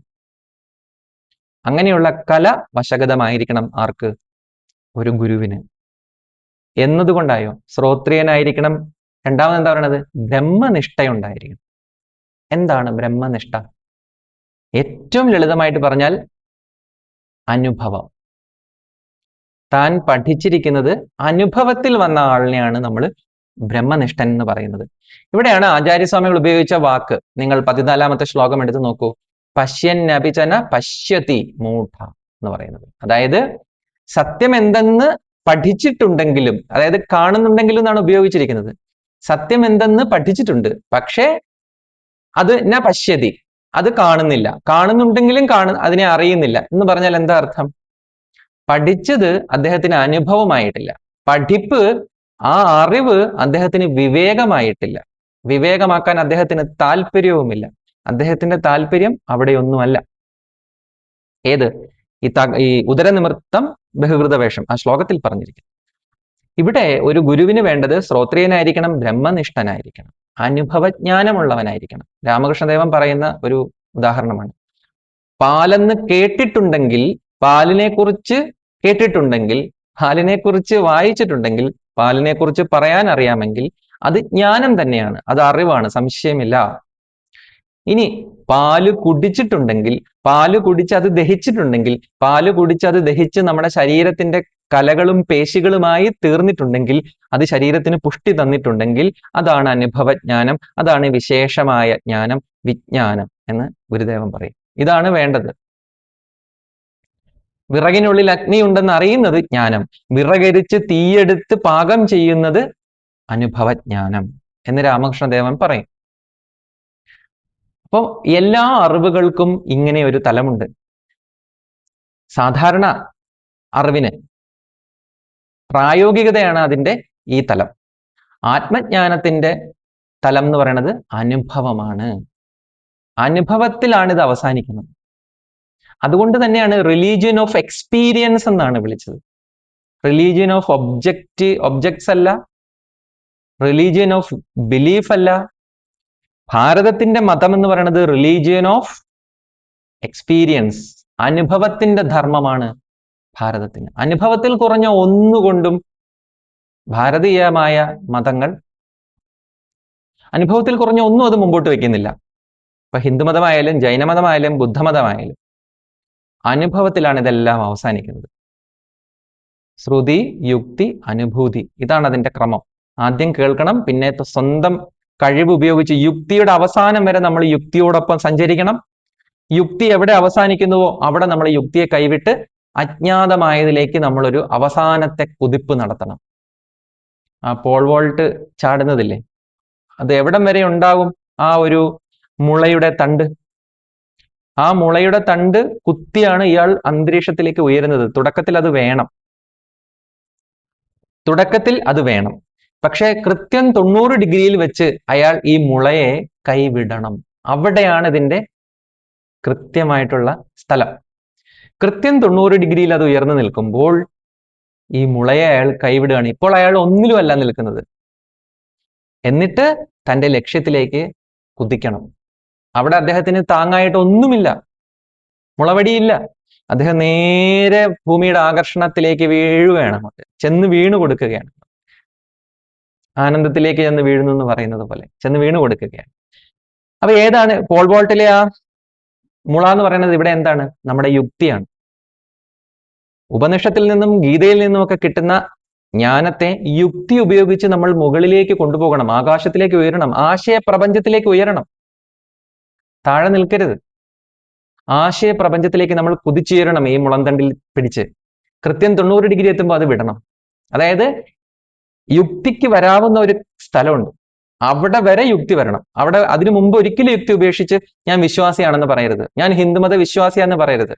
അങ്ങനെയുള്ള കല വശഗതമായിരിക്കണം ആർക്ക്? ഒരു ഗുരുവിന്. എന്നതുകൊണ്ടായോ ശ്രോത്രിയനായിരിക്കണം. രണ്ടാമത് എന്താ പറയണത്? ബ്രഹ്മനിഷ്ഠയുണ്ടായിരിക്കണം. എന്താണ് ബ്രഹ്മനിഷ്ഠ? ഏറ്റവും ലളിതമായിട്ട് പറഞ്ഞാൽ അനുഭവം. താൻ പഠിച്ചിരിക്കുന്നത് അനുഭവത്തിൽ വന്ന ആളിനെയാണ് നമ്മൾ ബ്രഹ്മനിഷ്ഠൻ എന്ന് പറയുന്നത്. ഇവിടെയാണ് ആചാര്യസ്വാമികൾ ഉപയോഗിച്ച വാക്ക്. നിങ്ങൾ 14-ാമത്തെ ശ്ലോകം എടുത്ത് നോക്കൂ. പശ്യന്നപിചന പശ്യതി മൂഢ എന്ന് പറയുന്നത്. അതായത് സത്യം എന്തെന്ന് പഠിച്ചിട്ടുണ്ടെങ്കിലും, അതായത് കാണുന്നുണ്ടെങ്കിലും എന്നാണ് ഉപയോഗിച്ചിരിക്കുന്നത്. സത്യം എന്തെന്ന് പഠിച്ചിട്ടുണ്ട്, പക്ഷേ അത് ന പശ്യതി, അത് കാണുന്നില്ല. കാണുന്നുണ്ടെങ്കിലും അതിനെ അറിയുന്നില്ല എന്ന് പറഞ്ഞാൽ എന്താ അർത്ഥം? പഠിച്ചത് അദ്ദേഹത്തിന് അനുഭവമായിട്ടില്ല. പഠിപ്പ്, ആ അറിവ് അദ്ദേഹത്തിന് വിവേകമായിട്ടില്ല. വിവേകമാക്കാൻ അദ്ദേഹത്തിന് താല്പര്യവുമില്ല. അദ്ദേഹത്തിന്റെ താല്പര്യം അവിടെയൊന്നുമല്ല. ഏത്? ഈ ഉദരനിമിത്തം ബഹുകൃതവേഷം ആ ശ്ലോകത്തിൽ പറഞ്ഞിരിക്കുന്നു. ഇവിടെ ഒരു ഗുരുവിന് വേണ്ടത് ശ്രോത്രിയനായിരിക്കണം, ബ്രഹ്മനിഷ്ഠനായിരിക്കണം, അനുഭവജ്ഞാനമുള്ളവനായിരിക്കണം. രാമകൃഷ്ണദേവൻ പറയുന്ന ഒരു ഉദാഹരണമാണ്. പാലെന്ന് കേട്ടിട്ടുണ്ടെങ്കിൽ, പാലിനെ കുറിച്ച് കേട്ടിട്ടുണ്ടെങ്കിൽ, പാലിനെ കുറിച്ച് വായിച്ചിട്ടുണ്ടെങ്കിൽ, പാലിനെ കുറിച്ച് പറയാൻ അറിയാമെങ്കിൽ അത് ജ്ഞാനം തന്നെയാണ്, അത് അറിവാണ്, സംശയമില്ല. ഇനി പാല് കുടിച്ചിട്ടുണ്ടെങ്കിൽ, പാല് കുടിച്ച് അത് ദഹിച്ചിട്ടുണ്ടെങ്കിൽ, പാല് കുടിച്ച് അത് ദഹിച്ച് നമ്മുടെ ശരീരത്തിന്റെ കലകളും പേശികളുമായി തീർന്നിട്ടുണ്ടെങ്കിൽ, അത് ശരീരത്തിന് പുഷ്ടി തന്നിട്ടുണ്ടെങ്കിൽ അതാണ് അനുഭവജ്ഞാനം, അതാണ് വിശേഷമായ ജ്ഞാനം, വിജ്ഞാനം എന്ന് ഗുരുദേവൻ പറയും. ഇതാണ് വേണ്ടത്. വിറകിനുള്ളിൽ അഗ്നി ഉണ്ടെന്ന് അറിയുന്നത് ജ്ഞാനം, വിറകരിച്ച് തീയെടുത്ത് പാകം ചെയ്യുന്നത് അനുഭവജ്ഞാനം എന്ന് രാമകൃഷ്ണദേവൻ പറയും. അപ്പോൾ എല്ലാ അറിവുകൾക്കും ഇങ്ങനെ ഒരു തലമുണ്ട്. സാധാരണ അറിവിന് പ്രായോഗികതയാണ് അതിൻ്റെ ഈ തലം. ആത്മജ്ഞാനത്തിന്റെ തലം എന്ന് പറയുന്നത് അനുഭവമാണ്. അനുഭവത്തിലാണ് ഇത് അവസാനിക്കുന്നത്. അതുകൊണ്ട് തന്നെയാണ് റിലീജിയൻ ഓഫ് എക്സ്പീരിയൻസ് എന്നാണ് വിളിച്ചത്. റിലീജിയൻ ഓഫ് ഒബ്ജക്ട്സ് അല്ല, റിലീജിയൻ ഓഫ് ബിലീഫ് അല്ല. ഭാരതത്തിന്റെ മതം എന്ന് പറയുന്നത് റിലീജിയൻ ഓഫ് എക്സ്പീരിയൻസ്, അനുഭവത്തിന്റെ ധർമ്മമാണ് ഭാരതത്തിന്. അനുഭവത്തിൽ കുറഞ്ഞ ഒന്നുകൊണ്ടും ഭാരതീയമായ മതങ്ങൾ അനുഭവത്തിൽ കുറഞ്ഞ ഒന്നും അത് മുമ്പോട്ട് വെക്കുന്നില്ല. ഇപ്പൊ ഹിന്ദുമതമായാലും ജൈനമതമായാലും ബുദ്ധമതമായാലും അനുഭവത്തിലാണ് ഇതെല്ലാം അവസാനിക്കുന്നത്. ശ്രുതി, യുക്തി, അനുഭൂതി, ഇതാണ് അതിന്റെ ക്രമം. ആദ്യം കേൾക്കണം, പിന്നെ സ്വന്തം കഴിവ് ഉപയോഗിച്ച് യുക്തിയുടെ അവസാനം വരെ നമ്മൾ യുക്തിയോടൊപ്പം സഞ്ചരിക്കണം. യുക്തി എവിടെ അവസാനിക്കുന്നുവോ അവിടെ നമ്മൾ യുക്തിയെ കൈവിട്ട് അജ്ഞാതമായതിലേക്ക് നമ്മളൊരു അവസാനത്തെ കുതിപ്പ് നടത്തണം. ആ പോൾ വോൾട്ട് ചാടുന്നതില്ലേ, അത് എവിടം വരെ ഉണ്ടാകും? ആ ഒരു മുളയുടെ തണ്ട്. ആ മുളയുടെ തണ്ട് കുത്തിയാണ് ഇയാൾ അന്തരീക്ഷത്തിലേക്ക് ഉയരുന്നത്. തുടക്കത്തിൽ അത് വേണം. പക്ഷെ കൃത്യം 90 ഡിഗ്രിയിൽ വെച്ച് അയാൾ ഈ മുളയെ കൈവിടണം. അവിടെയാണ് ഇതിന്റെ കൃത്യമായിട്ടുള്ള സ്ഥലം. കൃത്യം 90 ഡിഗ്രിയിൽ അത് ഉയർന്നു നിൽക്കുമ്പോൾ ഈ മുളയെ അയാൾ കൈവിടുകയാണ്. ഇപ്പോൾ അയാൾ ഒന്നിലുമല്ല നിൽക്കുന്നത്. എന്നിട്ട് തന്റെ ലക്ഷ്യത്തിലേക്ക് കുതിക്കണം. അവിടെ അദ്ദേഹത്തിന് താങ്ങായിട്ട് ഒന്നുമില്ല, മുളവടിയില്ല. അദ്ദേഹം നേരെ ഭൂമിയുടെ ആകർഷണത്തിലേക്ക് വീഴുകയാണ്, ചെന്ന് വീണു കൊടുക്കുകയാണ്. ആനന്ദത്തിലേക്ക് ചെന്ന് വീഴുന്നു എന്ന് പറയുന്നത് പോലെ ചെന്ന് വീണു കൊടുക്കുകയാണ്. അപ്പൊ ഏതാണ് പോൾ വോൾട്ടിലെ ആ മുള എന്ന് പറയുന്നത്? ഇവിടെ എന്താണ്? നമ്മുടെ യുക്തിയാണ്. ഉപനിഷത്തിൽ നിന്നും ഗീതയിൽ നിന്നും ഒക്കെ കിട്ടുന്ന ജ്ഞാനത്തെ യുക്തി ഉപയോഗിച്ച് നമ്മൾ മുകളിലേക്ക് കൊണ്ടുപോകണം, ആകാശത്തിലേക്ക് ഉയരണം, ആശയപ്രപഞ്ചത്തിലേക്ക് ഉയരണം. താഴെ നിൽക്കരുത്. ആശയപ്രപഞ്ചത്തിലേക്ക് നമ്മൾ കുതിച്ചുയരണം. ഈ മുളന്തണ്ടിൽ പിടിച്ച് കൃത്യം 90 ഡിഗ്രി എത്തുമ്പോൾ അത് വിടണം. അതായത് യുക്തിക്ക് വരാവുന്ന ഒരു സ്ഥലമുണ്ട്, അവിടെ വരെ യുക്തി വരണം. അതിനു മുമ്പ് ഒരിക്കലും യുക്തി ഉപേക്ഷിച്ച് ഞാൻ വിശ്വാസിയാണെന്ന് പറയരുത്, ഞാൻ ഹിന്ദുമത വിശ്വാസിയാണെന്ന് പറയരുത്.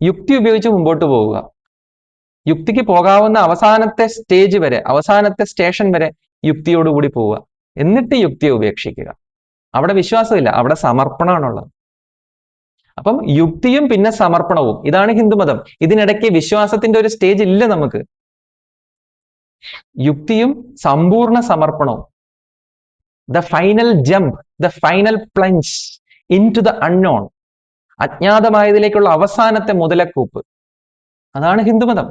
യുക്തി ഉപയോഗിച്ച് മുമ്പോട്ട് പോവുക. യുക്തിക്ക് പോകാവുന്ന അവസാനത്തെ സ്റ്റേജ് വരെ, അവസാനത്തെ സ്റ്റേഷൻ വരെ യുക്തിയോടുകൂടി പോവുക. എന്നിട്ട് യുക്തിയെ ഉപേക്ഷിക്കുക. അവിടെ വിശ്വാസമില്ല, അവിടെ സമർപ്പണമാണുള്ളത്. അപ്പം യുക്തിയും പിന്നെ സമർപ്പണവും, ഇതാണ് ഹിന്ദുമതം. ഇതിനിടയ്ക്ക് വിശ്വാസത്തിന്റെ ഒരു സ്റ്റേജ് ഇല്ല നമുക്ക്. യുക്തിയും സമ്പൂർണ്ണ സമർപ്പണവും. The final jump, the final plunge into the unknown. അജ്ഞാതമായതിലേക്കുള്ള അവസാനത്തെ മുതലക്കൂപ്പ്, അതാണ് ഹിന്ദുമതം.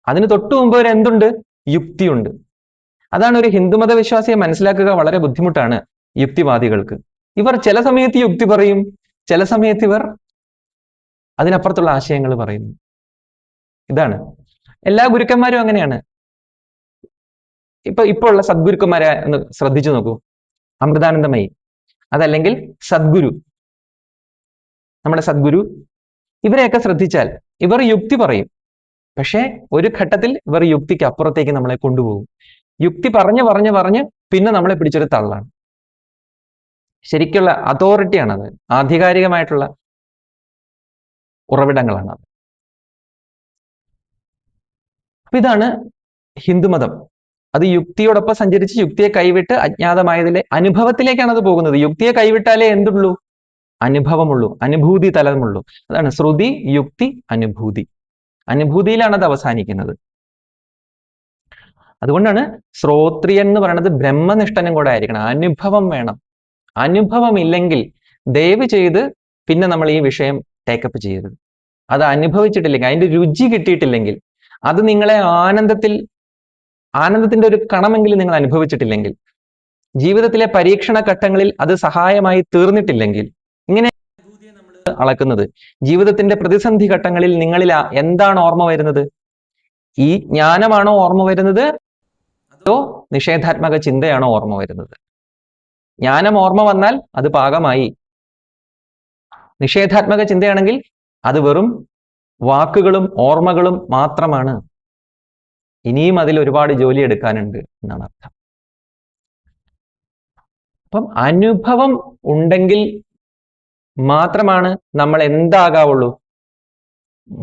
അതിന് തൊട്ടു മുമ്പ് വരെ എന്തുണ്ട്? യുക്തിയുണ്ട്. അതാണ് ഒരു ഹിന്ദുമത വിശ്വാസിയെ മനസ്സിലാക്കുക വളരെ ബുദ്ധിമുട്ടാണ് യുക്തിവാദികൾക്ക്. ഇവർ ചില സമയത്ത് യുക്തി പറയും, ചില സമയത്ത് ഇവർ അതിനപ്പുറത്തുള്ള ആശയങ്ങൾ പറയുന്നു. ഇതാണ് എല്ലാ ഗുരുക്കന്മാരും അങ്ങനെയാണ്. ഇപ്പോൾ ഉള്ള സദ്ഗുരുക്കന്മാരെ ഒന്ന് ശ്രദ്ധിച്ചു നോക്കൂ. അമൃതാനന്ദമയി, അതല്ലെങ്കിൽ സദ്ഗുരു, നമ്മുടെ സദ്ഗുരു, ഇവരെയൊക്കെ ശ്രദ്ധിച്ചാൽ ഇവർ യുക്തി പറയും. പക്ഷെ ഒരു ഘട്ടത്തിൽ ഇവർ യുക്തിക്ക് അപ്പുറത്തേക്ക് നമ്മളെ കൊണ്ടുപോകും. യുക്തി പറഞ്ഞ് പിന്നെ നമ്മളെ പിടിച്ചൊരു തള്ളാണ്. ശരിക്കുള്ള അതോറിറ്റിയാണത്, ആധികാരികമായിട്ടുള്ള ഉറവിടങ്ങളാണ് അത്. അപ്പൊ ഇതാണ് ഹിന്ദുമതം. അത് യുക്തിയോടൊപ്പം സഞ്ചരിച്ച് യുക്തിയെ കൈവിട്ട് അജ്ഞാതമായതിലെ അനുഭവത്തിലേക്കാണ് അത് പോകുന്നത്. യുക്തിയെ കൈവിട്ടാലേ എന്തുള്ളൂ? അനുഭവമുള്ളൂ, അനുഭൂതി തലമുള്ളൂ. അതാണ് ശ്രുതി, യുക്തി, അനുഭൂതി. അനുഭൂതിയിലാണ് അത് അവസാനിക്കുന്നത്. അതുകൊണ്ടാണ് ശ്രോത്രിയൻ എന്ന് പറയുന്നത് ബ്രഹ്മനിഷ്ഠനും കൂടെ ആയിരിക്കണം. അനുഭവം വേണം. അനുഭവം ഇല്ലെങ്കിൽ ദയവ് ചെയ്ത് പിന്നെ നമ്മൾ ഈ വിഷയം ടേക്കപ്പ് ചെയ്യരുത്. അത് അനുഭവിച്ചിട്ടില്ലെങ്കിൽ, അതിന്റെ രുചി കിട്ടിയിട്ടില്ലെങ്കിൽ, അത് നിങ്ങളെ ആനന്ദത്തിന്റെ ഒരു കണമെങ്കിലും നിങ്ങൾ അനുഭവിച്ചിട്ടില്ലെങ്കിൽ, ജീവിതത്തിലെ പരീക്ഷണ ഘട്ടങ്ങളിൽ അത് സഹായമായി തീർന്നിട്ടില്ലെങ്കിൽ, ഇങ്ങനെ നമ്മൾ അളക്കുന്നത് ജീവിതത്തിന്റെ പ്രതിസന്ധി ഘട്ടങ്ങളിൽ നിങ്ങളിൽ എന്താണ് ഓർമ്മ വരുന്നത്? ഈ ജ്ഞാനമാണോ ഓർമ്മ വരുന്നത്, അതോ നിഷേധാത്മക ചിന്തയാണോ ഓർമ്മ വരുന്നത്? ജ്ഞാനം ഓർമ്മ വന്നാൽ അത് പാകമായി. നിഷേധാത്മക ചിന്തയാണെങ്കിൽ അത് വെറും വാക്കുകളും ഓർമ്മകളും മാത്രമാണ്. ഇനിയും അതിൽ ഒരുപാട് ജോലി എടുക്കാനുണ്ട് എന്നാണ് അർത്ഥം. അപ്പം അനുഭവം ഉണ്ടെങ്കിൽ മാത്രമാണ് നമ്മൾ എന്താകാവുള്ളൂ?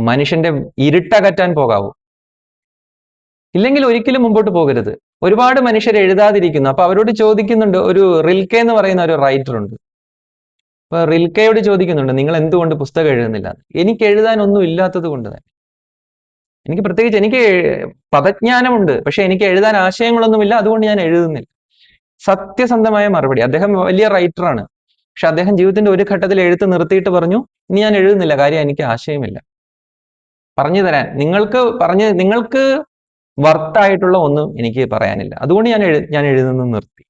മനുഷ്യന്റെ ഇരുട്ടകറ്റാൻ പോകാവൂ. ഇല്ലെങ്കിൽ ഒരിക്കലും മുമ്പോട്ട് പോകരുത്. ഒരുപാട് മനുഷ്യർ എഴുതാതിരിക്കുന്നു. അപ്പൊ അവരോട് ചോദിക്കുന്നുണ്ട്, ഒരു റിൽക്കെ എന്ന് പറയുന്ന ഒരു റൈറ്റർ ഉണ്ട്. അപ്പൊ റിൽക്കയോട് ചോദിക്കുന്നുണ്ട്, നിങ്ങൾ എന്തുകൊണ്ട് പുസ്തകം എഴുതുന്നില്ല? എനിക്ക് എഴുതാൻ ഒന്നും ഇല്ലാത്തത് കൊണ്ട് തന്നെ. എനിക്ക് പദജ്ഞാനമുണ്ട്, പക്ഷെ എനിക്ക് എഴുതാൻ ആശയങ്ങളൊന്നുമില്ല, അതുകൊണ്ട് ഞാൻ എഴുതുന്നില്ല. സത്യസന്ധമായ മറുപടി. അദ്ദേഹം വലിയ റൈറ്ററാണ്, പക്ഷെ അദ്ദേഹം ജീവിതത്തിന്റെ ഒരു ഘട്ടത്തിൽ എഴുത്ത് നിർത്തിയിട്ട് പറഞ്ഞു, ഇനി ഞാൻ എഴുതുന്നില്ല, കാര്യം എനിക്ക് ആശയമില്ല. പറഞ്ഞു തരാൻ നിങ്ങൾക്ക് വർത്തായിട്ടുള്ള ഒന്നും എനിക്ക് പറയാനില്ല, അതുകൊണ്ട് ഞാൻ എഴുതുന്നത് നിർത്തി.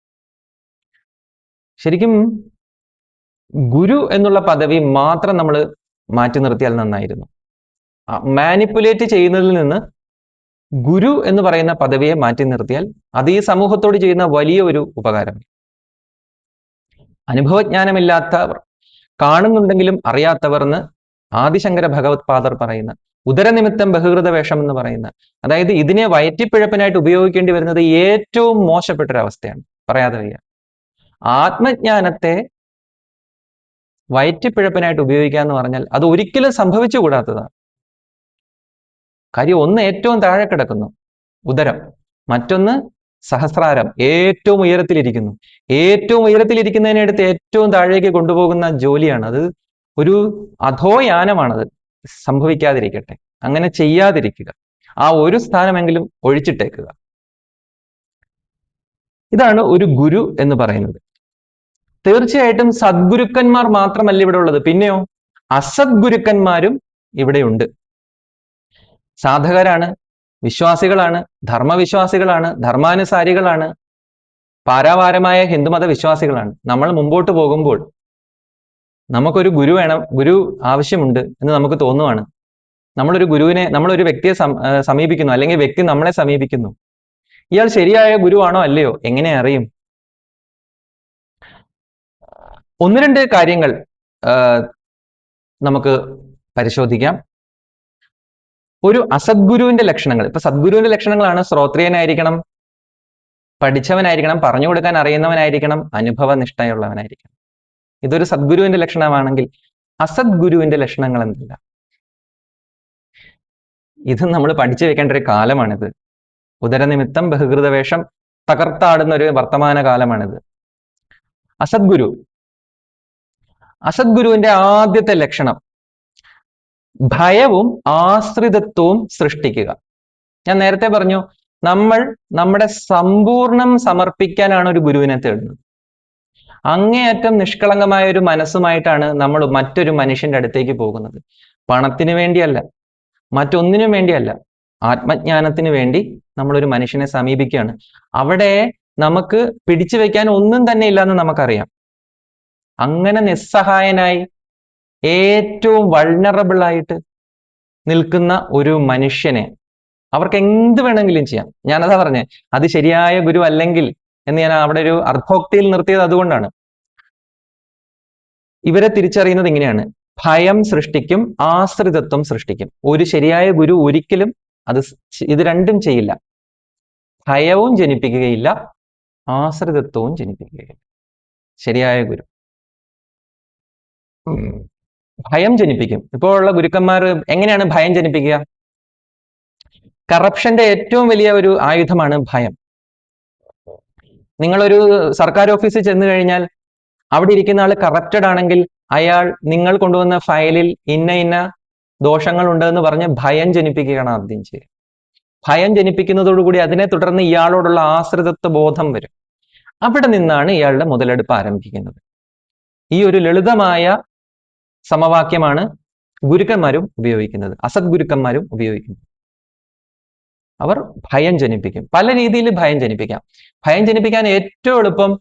ശരിക്കും ഗുരു എന്നുള്ള പദവി മാത്രം നമ്മൾ മാറ്റി നിർത്തിയാൽ നന്നായിരുന്നു. മാനിപ്പുലേറ്റ് ചെയ്യുന്നതിൽ നിന്ന് ഗുരു എന്ന് പറയുന്ന പദവിയെ മാറ്റി നിർത്തിയാൽ അത് ഈ സമൂഹത്തോട് ചെയ്യുന്ന വലിയ ഒരു ഉപകാരം. അനുഭവജ്ഞാനമില്ലാത്തവർ, കാണുന്നുണ്ടെങ്കിലും അറിയാത്തവർ എന്ന് ആദിശങ്കര ഭഗവത് പാദർ പറയുന്ന, ഉദരനിമിത്തം ബഹുകൃത വേഷം എന്ന് പറയുന്ന, അതായത് ഇതിനെ വയറ്റിപ്പിഴപ്പിനായിട്ട് ഉപയോഗിക്കേണ്ടി വരുന്നത് ഏറ്റവും മോശപ്പെട്ടൊരവസ്ഥയാണ്. പറയാതെ വയ്യ. ആത്മജ്ഞാനത്തെ വയറ്റിപ്പിഴപ്പിനായിട്ട് ഉപയോഗിക്കുക എന്ന് പറഞ്ഞാൽ അത് ഒരിക്കലും സംഭവിച്ചുകൂടാത്തതാണ്. കാര്യം ഒന്ന് ഏറ്റവും താഴെ കിടക്കുന്നു, ഉദരം. മറ്റൊന്ന് സഹസ്രാരം, ഏറ്റവും ഉയരത്തിലിരിക്കുന്നു. ഏറ്റവും ഉയരത്തിലിരിക്കുന്നതിനടുത്ത് ഏറ്റവും താഴേക്ക് കൊണ്ടുപോകുന്ന ജോലിയാണ് അത്. ഒരു അധോയാനമാണത്. സംഭവിക്കാതിരിക്കട്ടെ, അങ്ങനെ ചെയ്യാതിരിക്കുക. ആ ഒരു സ്ഥാനമെങ്കിലും ഒഴിച്ചിട്ടേക്കുക. ഇതാണ് ഒരു ഗുരു എന്ന് പറയുന്നത്. തീർച്ചയായിട്ടും സദ്ഗുരുക്കന്മാർ മാത്രമല്ല ഇവിടെ ഉള്ളത്, പിന്നെയോ അസദ്ഗുരുക്കന്മാരും ഇവിടെയുണ്ട്. സാധകരാണ്, വിശ്വാസികളാണ്, ധർമ്മവിശ്വാസികളാണ്, ധർമാനുസാരികളാണ്, പാരാവാരമായ ഹിന്ദുമത വിശ്വാസികളാണ്. നമ്മൾ മുമ്പോട്ട് പോകുമ്പോൾ നമുക്കൊരു ഗുരു വേണം, ഗുരു ആവശ്യമുണ്ട് എന്ന് നമുക്ക് തോന്നുവാണ്. നമ്മളൊരു വ്യക്തിയെ സമീപിക്കുന്നു, അല്ലെങ്കിൽ വ്യക്തി നമ്മളെ സമീപിക്കുന്നു. ഇയാൾ ശരിയായ ഗുരുവാണോ അല്ലയോ എങ്ങനെ അറിയും? ഒന്ന് രണ്ട് കാര്യങ്ങൾ നമുക്ക് പരിശോധിക്കാം. ഒരു അസദ്ഗുരുവിന്റെ ലക്ഷണങ്ങൾ. ഇപ്പൊ സദ്ഗുരുവിന്റെ ലക്ഷണങ്ങളാണ് ശ്രോത്രിയനായിരിക്കണം, പഠിച്ചവനായിരിക്കണം, പറഞ്ഞു കൊടുക്കാൻ അറിയുന്നവനായിരിക്കണം, അനുഭവനിഷ്ഠയുള്ളവനായിരിക്കണം. ഇതൊരു സദ്ഗുരുവിന്റെ ലക്ഷണമാണെങ്കിൽ അസദ്ഗുരുവിന്റെ ലക്ഷണങ്ങൾ എന്തില്ല? ഇത് നമ്മൾ പഠിച്ചു വെക്കേണ്ട ഒരു കാലമാണിത്. ഉദരനിമിത്തം ബഹുകൃത വേഷം തകർത്താടുന്ന ഒരു വർത്തമാന കാലമാണിത്. അസദ്ഗുരുവിന്റെ ആദ്യത്തെ ലക്ഷണം ഭയവും ആശ്രിതത്വവും സൃഷ്ടിക്കുക. ഞാൻ നേരത്തെ പറഞ്ഞു, നമ്മൾ നമ്മുടെ സമ്പൂർണം സമർപ്പിക്കാനാണ് ഒരു ഗുരുവിനെ തേടുന്നത്. അങ്ങേയറ്റം നിഷ്കളങ്കമായ ഒരു മനസ്സുമായിട്ടാണ് നമ്മൾ മറ്റൊരു മനുഷ്യന്റെ അടുത്തേക്ക് പോകുന്നത്. പണത്തിന് വേണ്ടിയല്ല, മറ്റൊന്നിനും വേണ്ടിയല്ല, ആത്മജ്ഞാനത്തിന് വേണ്ടി നമ്മളൊരു മനുഷ്യനെ സമീപിക്കുകയാണ്. അവിടെ നമുക്ക് പിടിച്ചു വെക്കാൻ ഒന്നും തന്നെ ഇല്ലെന്ന് നമുക്കറിയാം. അങ്ങനെ നിസ്സഹായനായി ഏറ്റവും വൾണറബിൾ ആയിട്ട് നിൽക്കുന്ന ഒരു മനുഷ്യനെ അവർക്ക് എന്ത് വേണമെങ്കിലും ചെയ്യാം. ഞാനതാ പറഞ്ഞേ, അത് ശരിയായ ഗുരു അല്ലെങ്കിൽ എന്ന് ഞാൻ അവിടെ ഒരു അർത്ഥോക്തിയിൽ നിർത്തിയത് അതുകൊണ്ടാണ്. ഇവരെ തിരിച്ചറിയുന്നത് ഇങ്ങനെയാണ്: ഭയം സൃഷ്ടിക്കും, ആശ്രിതത്വം സൃഷ്ടിക്കും. ഒരു ശരിയായ ഗുരു ഒരിക്കലും ഇത് രണ്ടും ചെയ്യില്ല. ഭയവും ജനിപ്പിക്കുകയില്ല, ആശ്രിതത്വവും ജനിപ്പിക്കുകയില്ല. ശരിയായ ഗുരു ഭയം ജനിപ്പിക്കും. ഇപ്പോൾ ഉള്ള ഗുരുക്കന്മാർ എങ്ങനെയാണ് ഭയം ജനിപ്പിക്കുക? കറപ്ഷന്റെ ഏറ്റവും വലിയ ഒരു ആയുധമാണ് ഭയം. നിങ്ങളൊരു സർക്കാർ ഓഫീസിൽ ചെന്ന് കഴിഞ്ഞാൽ അവിടെ ഇരിക്കുന്ന ആൾ കറപ്റ്റഡ് ആണെങ്കിൽ അയാൾ നിങ്ങൾ കൊണ്ടുവന്ന ഫയലിൽ ഇന്ന ദോഷങ്ങൾ ഉണ്ടെന്ന് പറഞ്ഞ് ഭയം ജനിപ്പിക്കുകയാണ് ആദ്യം ചെയ്യുക. ഭയം ജനിപ്പിക്കുന്നതോടുകൂടി അതിനെ തുടർന്ന് ഇയാളോടുള്ള ആശ്രിതത്വ ബോധം വരും. അവിടെ നിന്നാണ് ഇയാളുടെ മുതലെടുപ്പ് ആരംഭിക്കുന്നത്. ഈ ഒരു ലളിതമായ സമവാക്യമാണ് ഗുരുക്കന്മാരും ഉപയോഗിക്കുന്നത്, അസദ്ഗുരുക്കന്മാരും ഉപയോഗിക്കുന്നത്. അവർ ഭയം ജനിപ്പിക്കും. പല രീതിയിൽ ഭയം ജനിപ്പിക്കാം. ഭയം ജനിപ്പിക്കാൻ ഏറ്റവും എളുപ്പം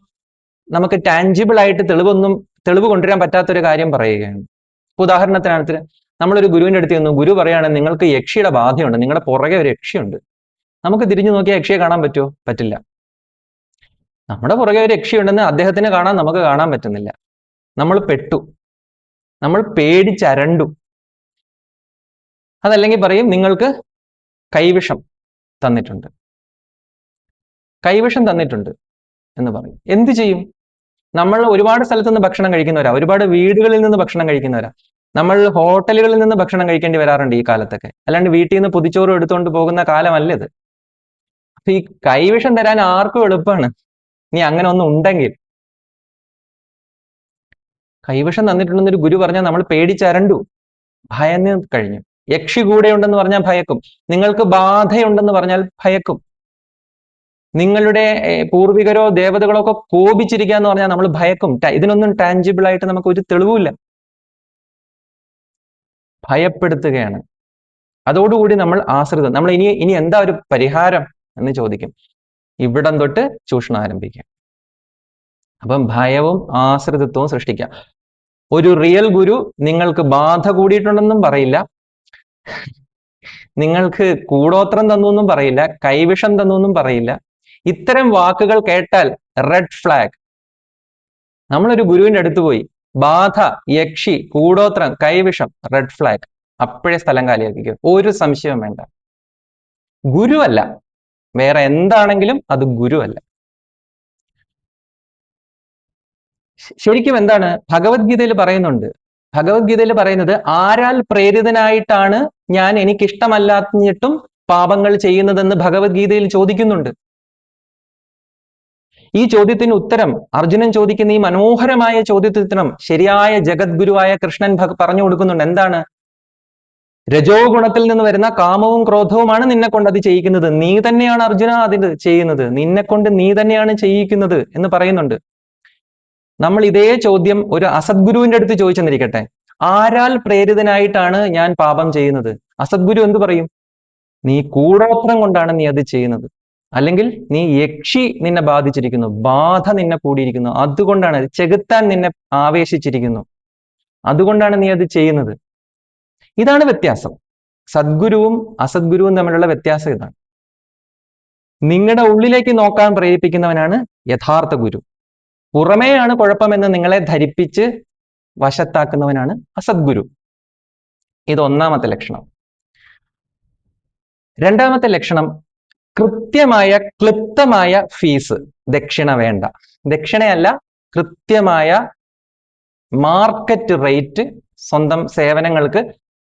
നമുക്ക് ടാഞ്ചിബിൾ ആയിട്ട് തെളിവ് കൊണ്ടുവരാൻ പറ്റാത്തൊരു കാര്യം പറയുകയാണ്. ഉദാഹരണത്തിനകത്ത് നമ്മളൊരു ഗുരുവിന്റെ അടുത്ത് ചെന്നു, ഗുരു പറയാണ് നിങ്ങൾക്ക് യക്ഷിയുടെ ബാധയുണ്ട്, നിങ്ങളുടെ പുറകെ ഒരു യക്ഷിയുണ്ട്. നമുക്ക് തിരിഞ്ഞു നോക്കിയാൽ യക്ഷിയെ കാണാൻ പറ്റുമോ? പറ്റില്ല. നമ്മുടെ പുറകെ ഒരു യക്ഷിയുണ്ടെന്ന് അദ്ദേഹത്തിന് കാണാൻ നമുക്ക് കാണാൻ പറ്റുന്നില്ല. നമ്മൾ പെട്ടു, നമ്മൾ പേടിച്ചരണ്ടു. അതല്ലെങ്കിൽ പറയും നിങ്ങൾക്ക് കൈവിഷം തന്നിട്ടുണ്ട് എന്ന് പറയും. എന്ത് ചെയ്യും? നമ്മൾ ഒരുപാട് സ്ഥലത്ത് നിന്ന് ഭക്ഷണം കഴിക്കുന്നവരാ, ഒരുപാട് വീടുകളിൽ നിന്ന് ഭക്ഷണം കഴിക്കുന്നവരാ. നമ്മൾ ഹോട്ടലുകളിൽ നിന്ന് ഭക്ഷണം കഴിക്കേണ്ടി വരാറുണ്ട് ഈ കാലത്തൊക്കെ. അല്ലാണ്ട് വീട്ടിൽ നിന്ന് പൊതിച്ചോറ് എടുത്തുകൊണ്ട് പോകുന്ന കാലമല്ല ഇത്. അപ്പൊ ഈ കൈവിഷം തരാൻ ആർക്കും എളുപ്പമാണ്. ഇനി അങ്ങനെ ഒന്നും ഉണ്ടെങ്കിൽ, കൈവിഷം തന്നിട്ടുണ്ടെന്നൊരു ഗുരു പറഞ്ഞാൽ നമ്മൾ പേടിച്ചരണ്ടു, ഭയന്ന് കഴിഞ്ഞു. യക്ഷി കൂടെ ഉണ്ടെന്ന് പറഞ്ഞാൽ ഭയക്കും. നിങ്ങൾക്ക് ബാധയുണ്ടെന്ന് പറഞ്ഞാൽ ഭയക്കും. നിങ്ങളുടെ പൂർവികരോ ദേവതകളോ ഒക്കെ കോപിച്ചിരിക്കുക എന്ന് പറഞ്ഞാൽ നമ്മൾ ഭയക്കും. ഇതിനൊന്നും ടാഞ്ചിബിൾ ആയിട്ട് നമുക്ക് ഒരു തെളിവുമില്ല. ഭയപ്പെടുത്തുകയാണ്. അതോടുകൂടി നമ്മൾ ആശ്രിതം. നമ്മൾ ഇനി എന്താ ഒരു പരിഹാരം എന്ന് ചോദിക്കും. ഇവിടം തൊട്ട് ചൂഷണം ആരംഭിക്കാം. അപ്പം ഭയവും ആശ്രിതത്വവും സൃഷ്ടിക്കാം. ഒരു റിയൽ ഗുരു നിങ്ങൾക്ക് ബാധ കൂടിയിട്ടുണ്ടെന്നും പറയില്ല, നിങ്ങൾക്ക് കൂടോത്രം തന്നു പറയില്ല, കൈവിഷം തന്നു പറയില്ല. ഇത്തരം വാക്കുകൾ കേട്ടാൽ റെഡ് ഫ്ലാഗ്. നമ്മളൊരു ഗുരുവിന്റെ അടുത്ത് പോയി ബാധ, യക്ഷി, കൂടോത്രം, കൈവിഷം, റെഡ് ഫ്ലാഗ്. അപ്പോഴേ സ്ഥലം കാലിയാക്കിക്കും. ഒരു സംശയവും വേണ്ട. ഗുരുവല്ല, വേറെ എന്താണെങ്കിലും അത് ഗുരുവല്ല. ശരിക്കും എന്താണ് ഭഗവത്ഗീതയിൽ പറയുന്നുണ്ട്? ഭഗവത്ഗീതയിൽ പറയുന്നത് ആരാൽ പ്രേരിതനായിട്ടാണ് ഞാൻ എനിക്കിഷ്ടമല്ലാഞ്ഞിട്ടും പാപങ്ങൾ ചെയ്യുന്നതെന്ന് ഭഗവത്ഗീതയിൽ ചോദിക്കുന്നുണ്ട്. ഈ ചോദ്യത്തിന് ഉത്തരം അർജുനൻ ചോദിക്കുന്ന ഈ മനോഹരമായ ചോദ്യത്തിന് ഉത്തരം ശരിയായ ജഗദ്ഗുരുവായ കൃഷ്ണൻ പറഞ്ഞു കൊടുക്കുന്നുണ്ട്. എന്താണ്? രജോ ഗുണത്തിൽ നിന്ന് വരുന്ന കാമവും ക്രോധവുമാണ് നിന്നെ കൊണ്ട് അത് ചെയ്യിക്കുന്നത്. നീ തന്നെയാണ് അർജുന അതിന് ചെയ്യുന്നത്. നിന്നെ കൊണ്ട് നീ തന്നെയാണ് ചെയ്യിക്കുന്നത് എന്ന് പറയുന്നുണ്ട്. നമ്മൾ ഇതേ ചോദ്യം ഒരു അസദ്ഗുരുവിന്റെ അടുത്ത് ചോദിച്ചെന്നിരിക്കട്ടെ, ആരാൽ പ്രേരിതനായിട്ടാണ് ഞാൻ പാപം ചെയ്യുന്നത്? അസദ്ഗുരു എന്ത് പറയും? നീ കൂടോത്രം കൊണ്ടാണ് നീ അത് ചെയ്യുന്നത്, അല്ലെങ്കിൽ നീ യക്ഷി നിന്നെ ബാധിച്ചിരിക്കുന്നു, ബാധ നിന്നെ കൂടിയിരിക്കുന്നു, അതുകൊണ്ടാണ് ചെകുത്താൻ നിന്നെ ആവേശിച്ചിരിക്കുന്നു, അതുകൊണ്ടാണ് നീ അത് ചെയ്യുന്നത്. ഇതാണ് വ്യത്യാസം. സദ്ഗുരുവും അസദ്ഗുരുവും തമ്മിലുള്ള വ്യത്യാസം ഇതാണ്. നിങ്ങളുടെ ഉള്ളിലേക്ക് നോക്കാൻ പ്രേരിപ്പിക്കുന്നവനാണ് യഥാർത്ഥ ഗുരു. പുറമേയാണ് കുഴപ്പമെന്ന് നിങ്ങളെ ധരിപ്പിച്ച് വശത്താക്കുന്നവനാണ് അസദ്ഗുരു. ഇത് ഒന്നാമത്തെ ലക്ഷണം. രണ്ടാമത്തെ ലക്ഷണം, കൃത്യമായ ക്ലിപ്തമായ ഫീസ്, ദക്ഷിണ വേണ്ട. ദക്ഷിണയല്ല, കൃത്യമായ മാർക്കറ്റ് റേറ്റ്, സ്വന്തം സേവനങ്ങൾക്ക്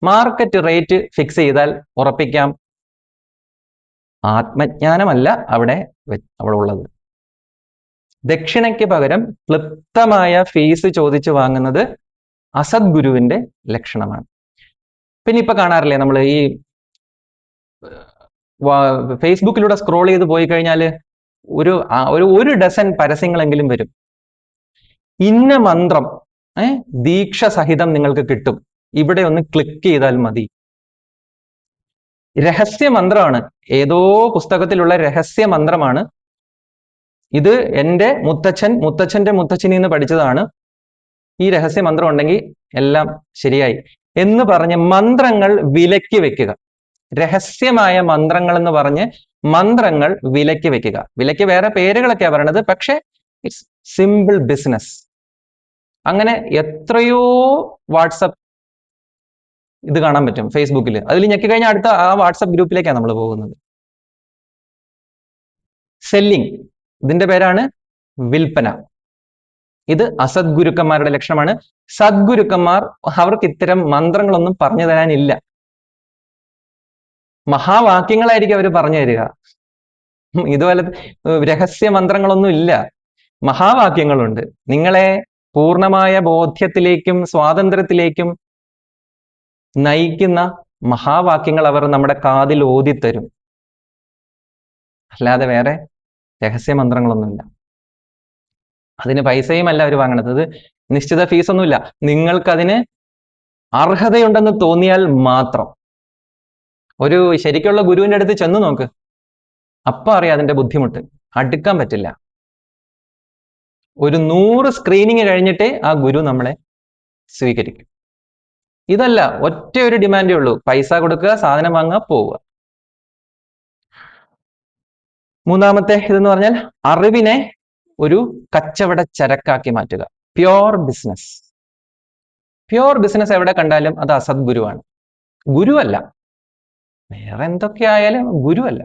മാർക്കറ്റ് റേറ്റ് ഫിക്സ് ചെയ്താൽ ഉറപ്പിക്കാം ആത്മജ്ഞാനമല്ല അവിടെ ഉള്ളത്. ദക്ഷിണയ്ക്ക് പകരം ക്ലിപ്തമായ ഫീസ് ചോദിച്ചു വാങ്ങുന്നത് അസദ്ഗുരുവിന്റെ ലക്ഷണമാണ്. പിന്നെ ഇപ്പൊ കാണാറില്ലേ നമ്മൾ ഈ ഫേസ്ബുക്കിലൂടെ സ്ക്രോൾ ചെയ്ത് പോയി കഴിഞ്ഞാൽ ഒരു ഡസൻ പരസ്യങ്ങളെങ്കിലും വരും. ഇന്ന മന്ത്രം ദീക്ഷ സഹിതം നിങ്ങൾക്ക് കിട്ടും, ഇവിടെ ഒന്ന് ക്ലിക്ക് ചെയ്താൽ മതി. രഹസ്യ മന്ത്രമാണ്, ഏതോ പുസ്തകത്തിലുള്ള രഹസ്യ മന്ത്രമാണ് ഇത്. എൻ്റെ മുത്തച്ഛന്റെ മുത്തച്ഛനിൽ നിന്ന് പഠിച്ചതാണ്. ഈ രഹസ്യ മന്ത്രം ഉണ്ടെങ്കിൽ എല്ലാം ശരിയായി എന്ന് പറഞ്ഞ് മന്ത്രങ്ങൾ വിലക്കി വെക്കുക. രഹസ്യമായ മന്ത്രങ്ങൾ എന്ന് പറഞ്ഞ് മന്ത്രങ്ങൾ വിലക്കി വെക്കുക. വിലക്ക് വേറെ പേരുകളൊക്കെയാ പറയണത്, പക്ഷെ ഇറ്റ്സ് സിമ്പിൾ ബിസിനസ്. അങ്ങനെ എത്രയോ വാട്സപ്പ് ഇത് കാണാൻ പറ്റും ഫേസ്ബുക്കിൽ. അതിൽ ഞെക്കി കഴിഞ്ഞാൽ അടുത്ത ആ വാട്സപ്പ് ഗ്രൂപ്പിലേക്കാണ് നമ്മൾ പോകുന്നത്. സെല്ലിംഗ്, ഇതിന്റെ പേരാണ് വിൽപ്പന. ഇത് അസദ്ഗുരുക്കന്മാരുടെ ലക്ഷണമാണ്. സദ്ഗുരുക്കന്മാർ അവർക്ക് ഇത്തരം മന്ത്രങ്ങളൊന്നും പറഞ്ഞു തരാനില്ല. മഹാവാക്യങ്ങളായിരിക്കും അവർ പറഞ്ഞു തരിക. ഇതുപോലെ രഹസ്യ മന്ത്രങ്ങളൊന്നും ഇല്ല, മഹാവാക്യങ്ങളുണ്ട്. നിങ്ങളെ പൂർണ്ണമായ ബോധ്യത്തിലേക്കും സ്വാതന്ത്ര്യത്തിലേക്കും നയിക്കുന്ന മഹാവാക്യങ്ങൾ അവർ നമ്മുടെ കാതിൽ ഓതിത്തരും. അല്ലാതെ വേറെ രഹസ്യ മന്ത്രങ്ങളൊന്നുമില്ല. അതിന് പൈസയുമല്ല അവർ വാങ്ങണത്. അത് നിശ്ചിത ഫീസൊന്നുമില്ല. നിങ്ങൾക്കതിന് അർഹതയുണ്ടെന്ന് തോന്നിയാൽ മാത്രം. ഒരു ശരിക്കുള്ള ഗുരുവിന്റെ അടുത്ത് ചെന്ന് നോക്ക്, അപ്പൊ അറിയാം അതിന്റെ ബുദ്ധിമുട്ട്. അടുക്കാൻ പറ്റില്ല. ഒരു 100 സ്ക്രീനിങ് കഴിഞ്ഞിട്ടേ ആ ഗുരു നമ്മളെ സ്വീകരിക്കും. ഇതല്ല, ഒറ്റ ഒരു ഡിമാൻഡേ ഉള്ളൂ, പൈസ കൊടുക്കുക, സാധനം വാങ്ങുക, പോവുക. മൂന്നാമത്തെ ഇതെന്ന് പറഞ്ഞാൽ അറിവിനെ ഒരു കച്ചവട ചരക്കാക്കി മാറ്റുക. Pure business. പ്യോർ ബിസിനസ് എവിടെ കണ്ടാലും അത് അസദ്ഗുരുവാണ്, ഗുരുവല്ല. വേറെ എന്തൊക്കെയായാലും ഗുരുവല്ല.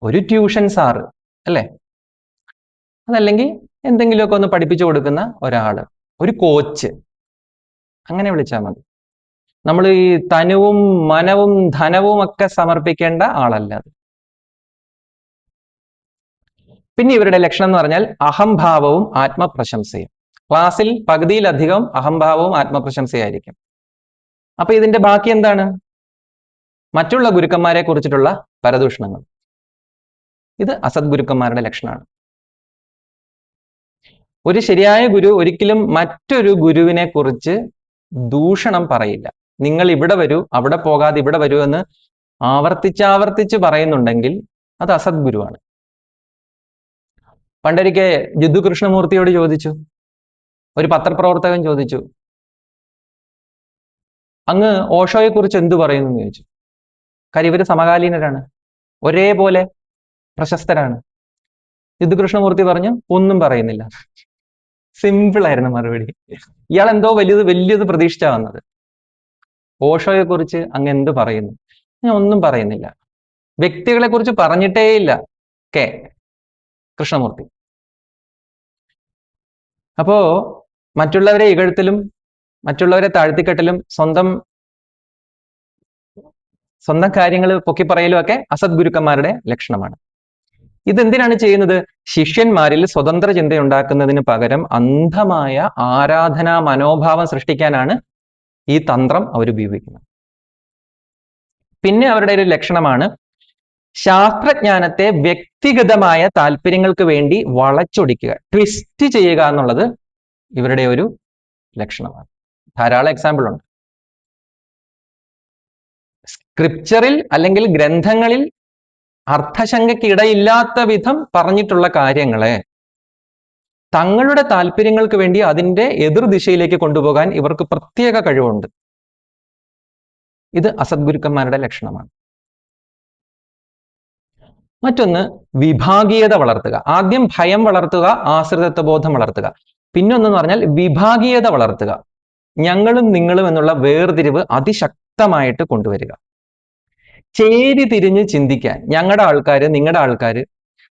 ഒരു ട്യൂഷൻ സാറ് അല്ലേ, അതല്ലെങ്കിൽ എന്തെങ്കിലുമൊക്കെ ഒന്ന് പഠിപ്പിച്ചു കൊടുക്കുന്ന ഒരാള്, ഒരു കോച്ച്, അങ്ങനെ വിളിച്ചാൽ മതി. നമ്മൾ ഈ തനുവും മനവും ധനവും ഒക്കെ സമർപ്പിക്കേണ്ട ആളല്ല അത്. പിന്നെ ഇവരുടെ ലക്ഷണം എന്ന് പറഞ്ഞാൽ അഹംഭാവവും ആത്മപ്രശംസയും. ക്ലാസ്സിൽ പകുതിയിലധികം അഹംഭാവവും ആത്മപ്രശംസയായിരിക്കും. അപ്പൊ ഇതിന്റെ ബാക്കി എന്താണ്? മറ്റുള്ള ഗുരുക്കന്മാരെ കുറിച്ചിട്ടുള്ള പരദൂഷണങ്ങൾ. ഇത് അസദ്ഗുരുക്കന്മാരുടെ ലക്ഷണമാണ്. ഒരു ശരിയായ ഗുരു ഒരിക്കലും മറ്റൊരു ഗുരുവിനെ കുറിച്ച് ദൂഷണം പറയില്ല. നിങ്ങൾ ഇവിടെ വരൂ, അവിടെ പോകാതെ ഇവിടെ വരൂ എന്ന് ആവർത്തിച്ചാവർത്തിച്ച് പറയുന്നുണ്ടെങ്കിൽ അത് അസദ്ഗുരുവാണ്. പണ്ടൊരിക്കെ ജിദ്ദു കൃഷ്ണമൂർത്തിയോട് ചോദിച്ചു, ഒരു പത്രപ്രവർത്തകൻ ചോദിച്ചു, അങ്ങ് ഓഷോയെ കുറിച്ച് എന്തു പറയുന്നു എന്ന് ചോദിച്ചു. കാര്യം ഇവര് സമകാലീനരാണ്, ഒരേപോലെ പ്രശസ്തരാണ്. ജിദ്ദു കൃഷ്ണമൂർത്തി പറഞ്ഞു, ഒന്നും പറയുന്നില്ല. സിമ്പിൾ ആയിരുന്നു മറുപടി. ഇയാൾ എന്തോ വലിയത് പ്രതീക്ഷിച്ചാ വന്നത്. ഓഷോയെ കുറിച്ച് അങ്ങ് എന്ത് പറയുന്നു? ഞാൻ ഒന്നും പറയുന്നില്ല. വ്യക്തികളെ കുറിച്ച് പറഞ്ഞിട്ടേയില്ല കൃഷ്ണമൂർത്തി. അപ്പോ മറ്റുള്ളവരെ ഇകഴ്ത്തലും മറ്റുള്ളവരെ താഴ്ത്തിക്കെട്ടലും സ്വന്തം കാര്യങ്ങൾ പൊക്കിപ്പറയലും ഒക്കെ അസദ്ഗുരുക്കന്മാരുടെ ലക്ഷണമാണ്. ഇതെന്തിനാണ് ചെയ്യുന്നത്? ശിഷ്യന്മാരിൽ സ്വതന്ത്ര ചിന്തയുണ്ടാക്കുന്നതിന് പകരം അന്ധമായ ആരാധനാ മനോഭാവം സൃഷ്ടിക്കാനാണ് ഈ തന്ത്രം അവർ ഉപയോഗിക്കുന്നത്. പിന്നെ അവരുടെ ഒരു ലക്ഷണമാണ് ശാസ്ത്രജ്ഞാനത്തെ വ്യക്തിഗതമായ താല്പര്യങ്ങൾക്ക് വേണ്ടി വളച്ചൊടിക്കുക, ട്വിസ്റ്റ് ചെയ്യുക എന്നുള്ളത് ഇവരുടെ ഒരു ലക്ഷണമാണ്. ധാരാളം എക്സാമ്പിൾ ഉണ്ട്. സ്ക്രിപ്ചറിൽ അല്ലെങ്കിൽ ഗ്രന്ഥങ്ങളിൽ അർത്ഥശങ്കയ്ക്കിടയില്ലാത്ത വിധം പറഞ്ഞിട്ടുള്ള കാര്യങ്ങളെ തങ്ങളുടെ താല്പര്യങ്ങൾക്ക് വേണ്ടി അതിന്റെ എതിർദിശയിലേക്ക് കൊണ്ടുപോകാൻ ഇവർക്ക് പ്രത്യേക കഴിവുണ്ട്. ഇത് അസദ്ഗുരുക്കന്മാരുടെ ലക്ഷണമാണ്. മറ്റൊന്ന് വിഭാഗീയത വളർത്തുക. ആദ്യം ഭയം വളർത്തുക, ആശ്രിതത്വബോധം വളർത്തുക. പിന്നൊന്നെന്ന് പറഞ്ഞാൽ വിഭാഗീയത വളർത്തുക. ഞങ്ങളും നിങ്ങളും എന്നുള്ള വേർതിരിവ് അതിശക്തമായിട്ട് കൊണ്ടുവരിക. ചേരി തിരിഞ്ഞ് ചിന്തിക്കാൻ, ഞങ്ങളുടെ ആൾക്കാര് നിങ്ങളുടെ ആൾക്കാര്,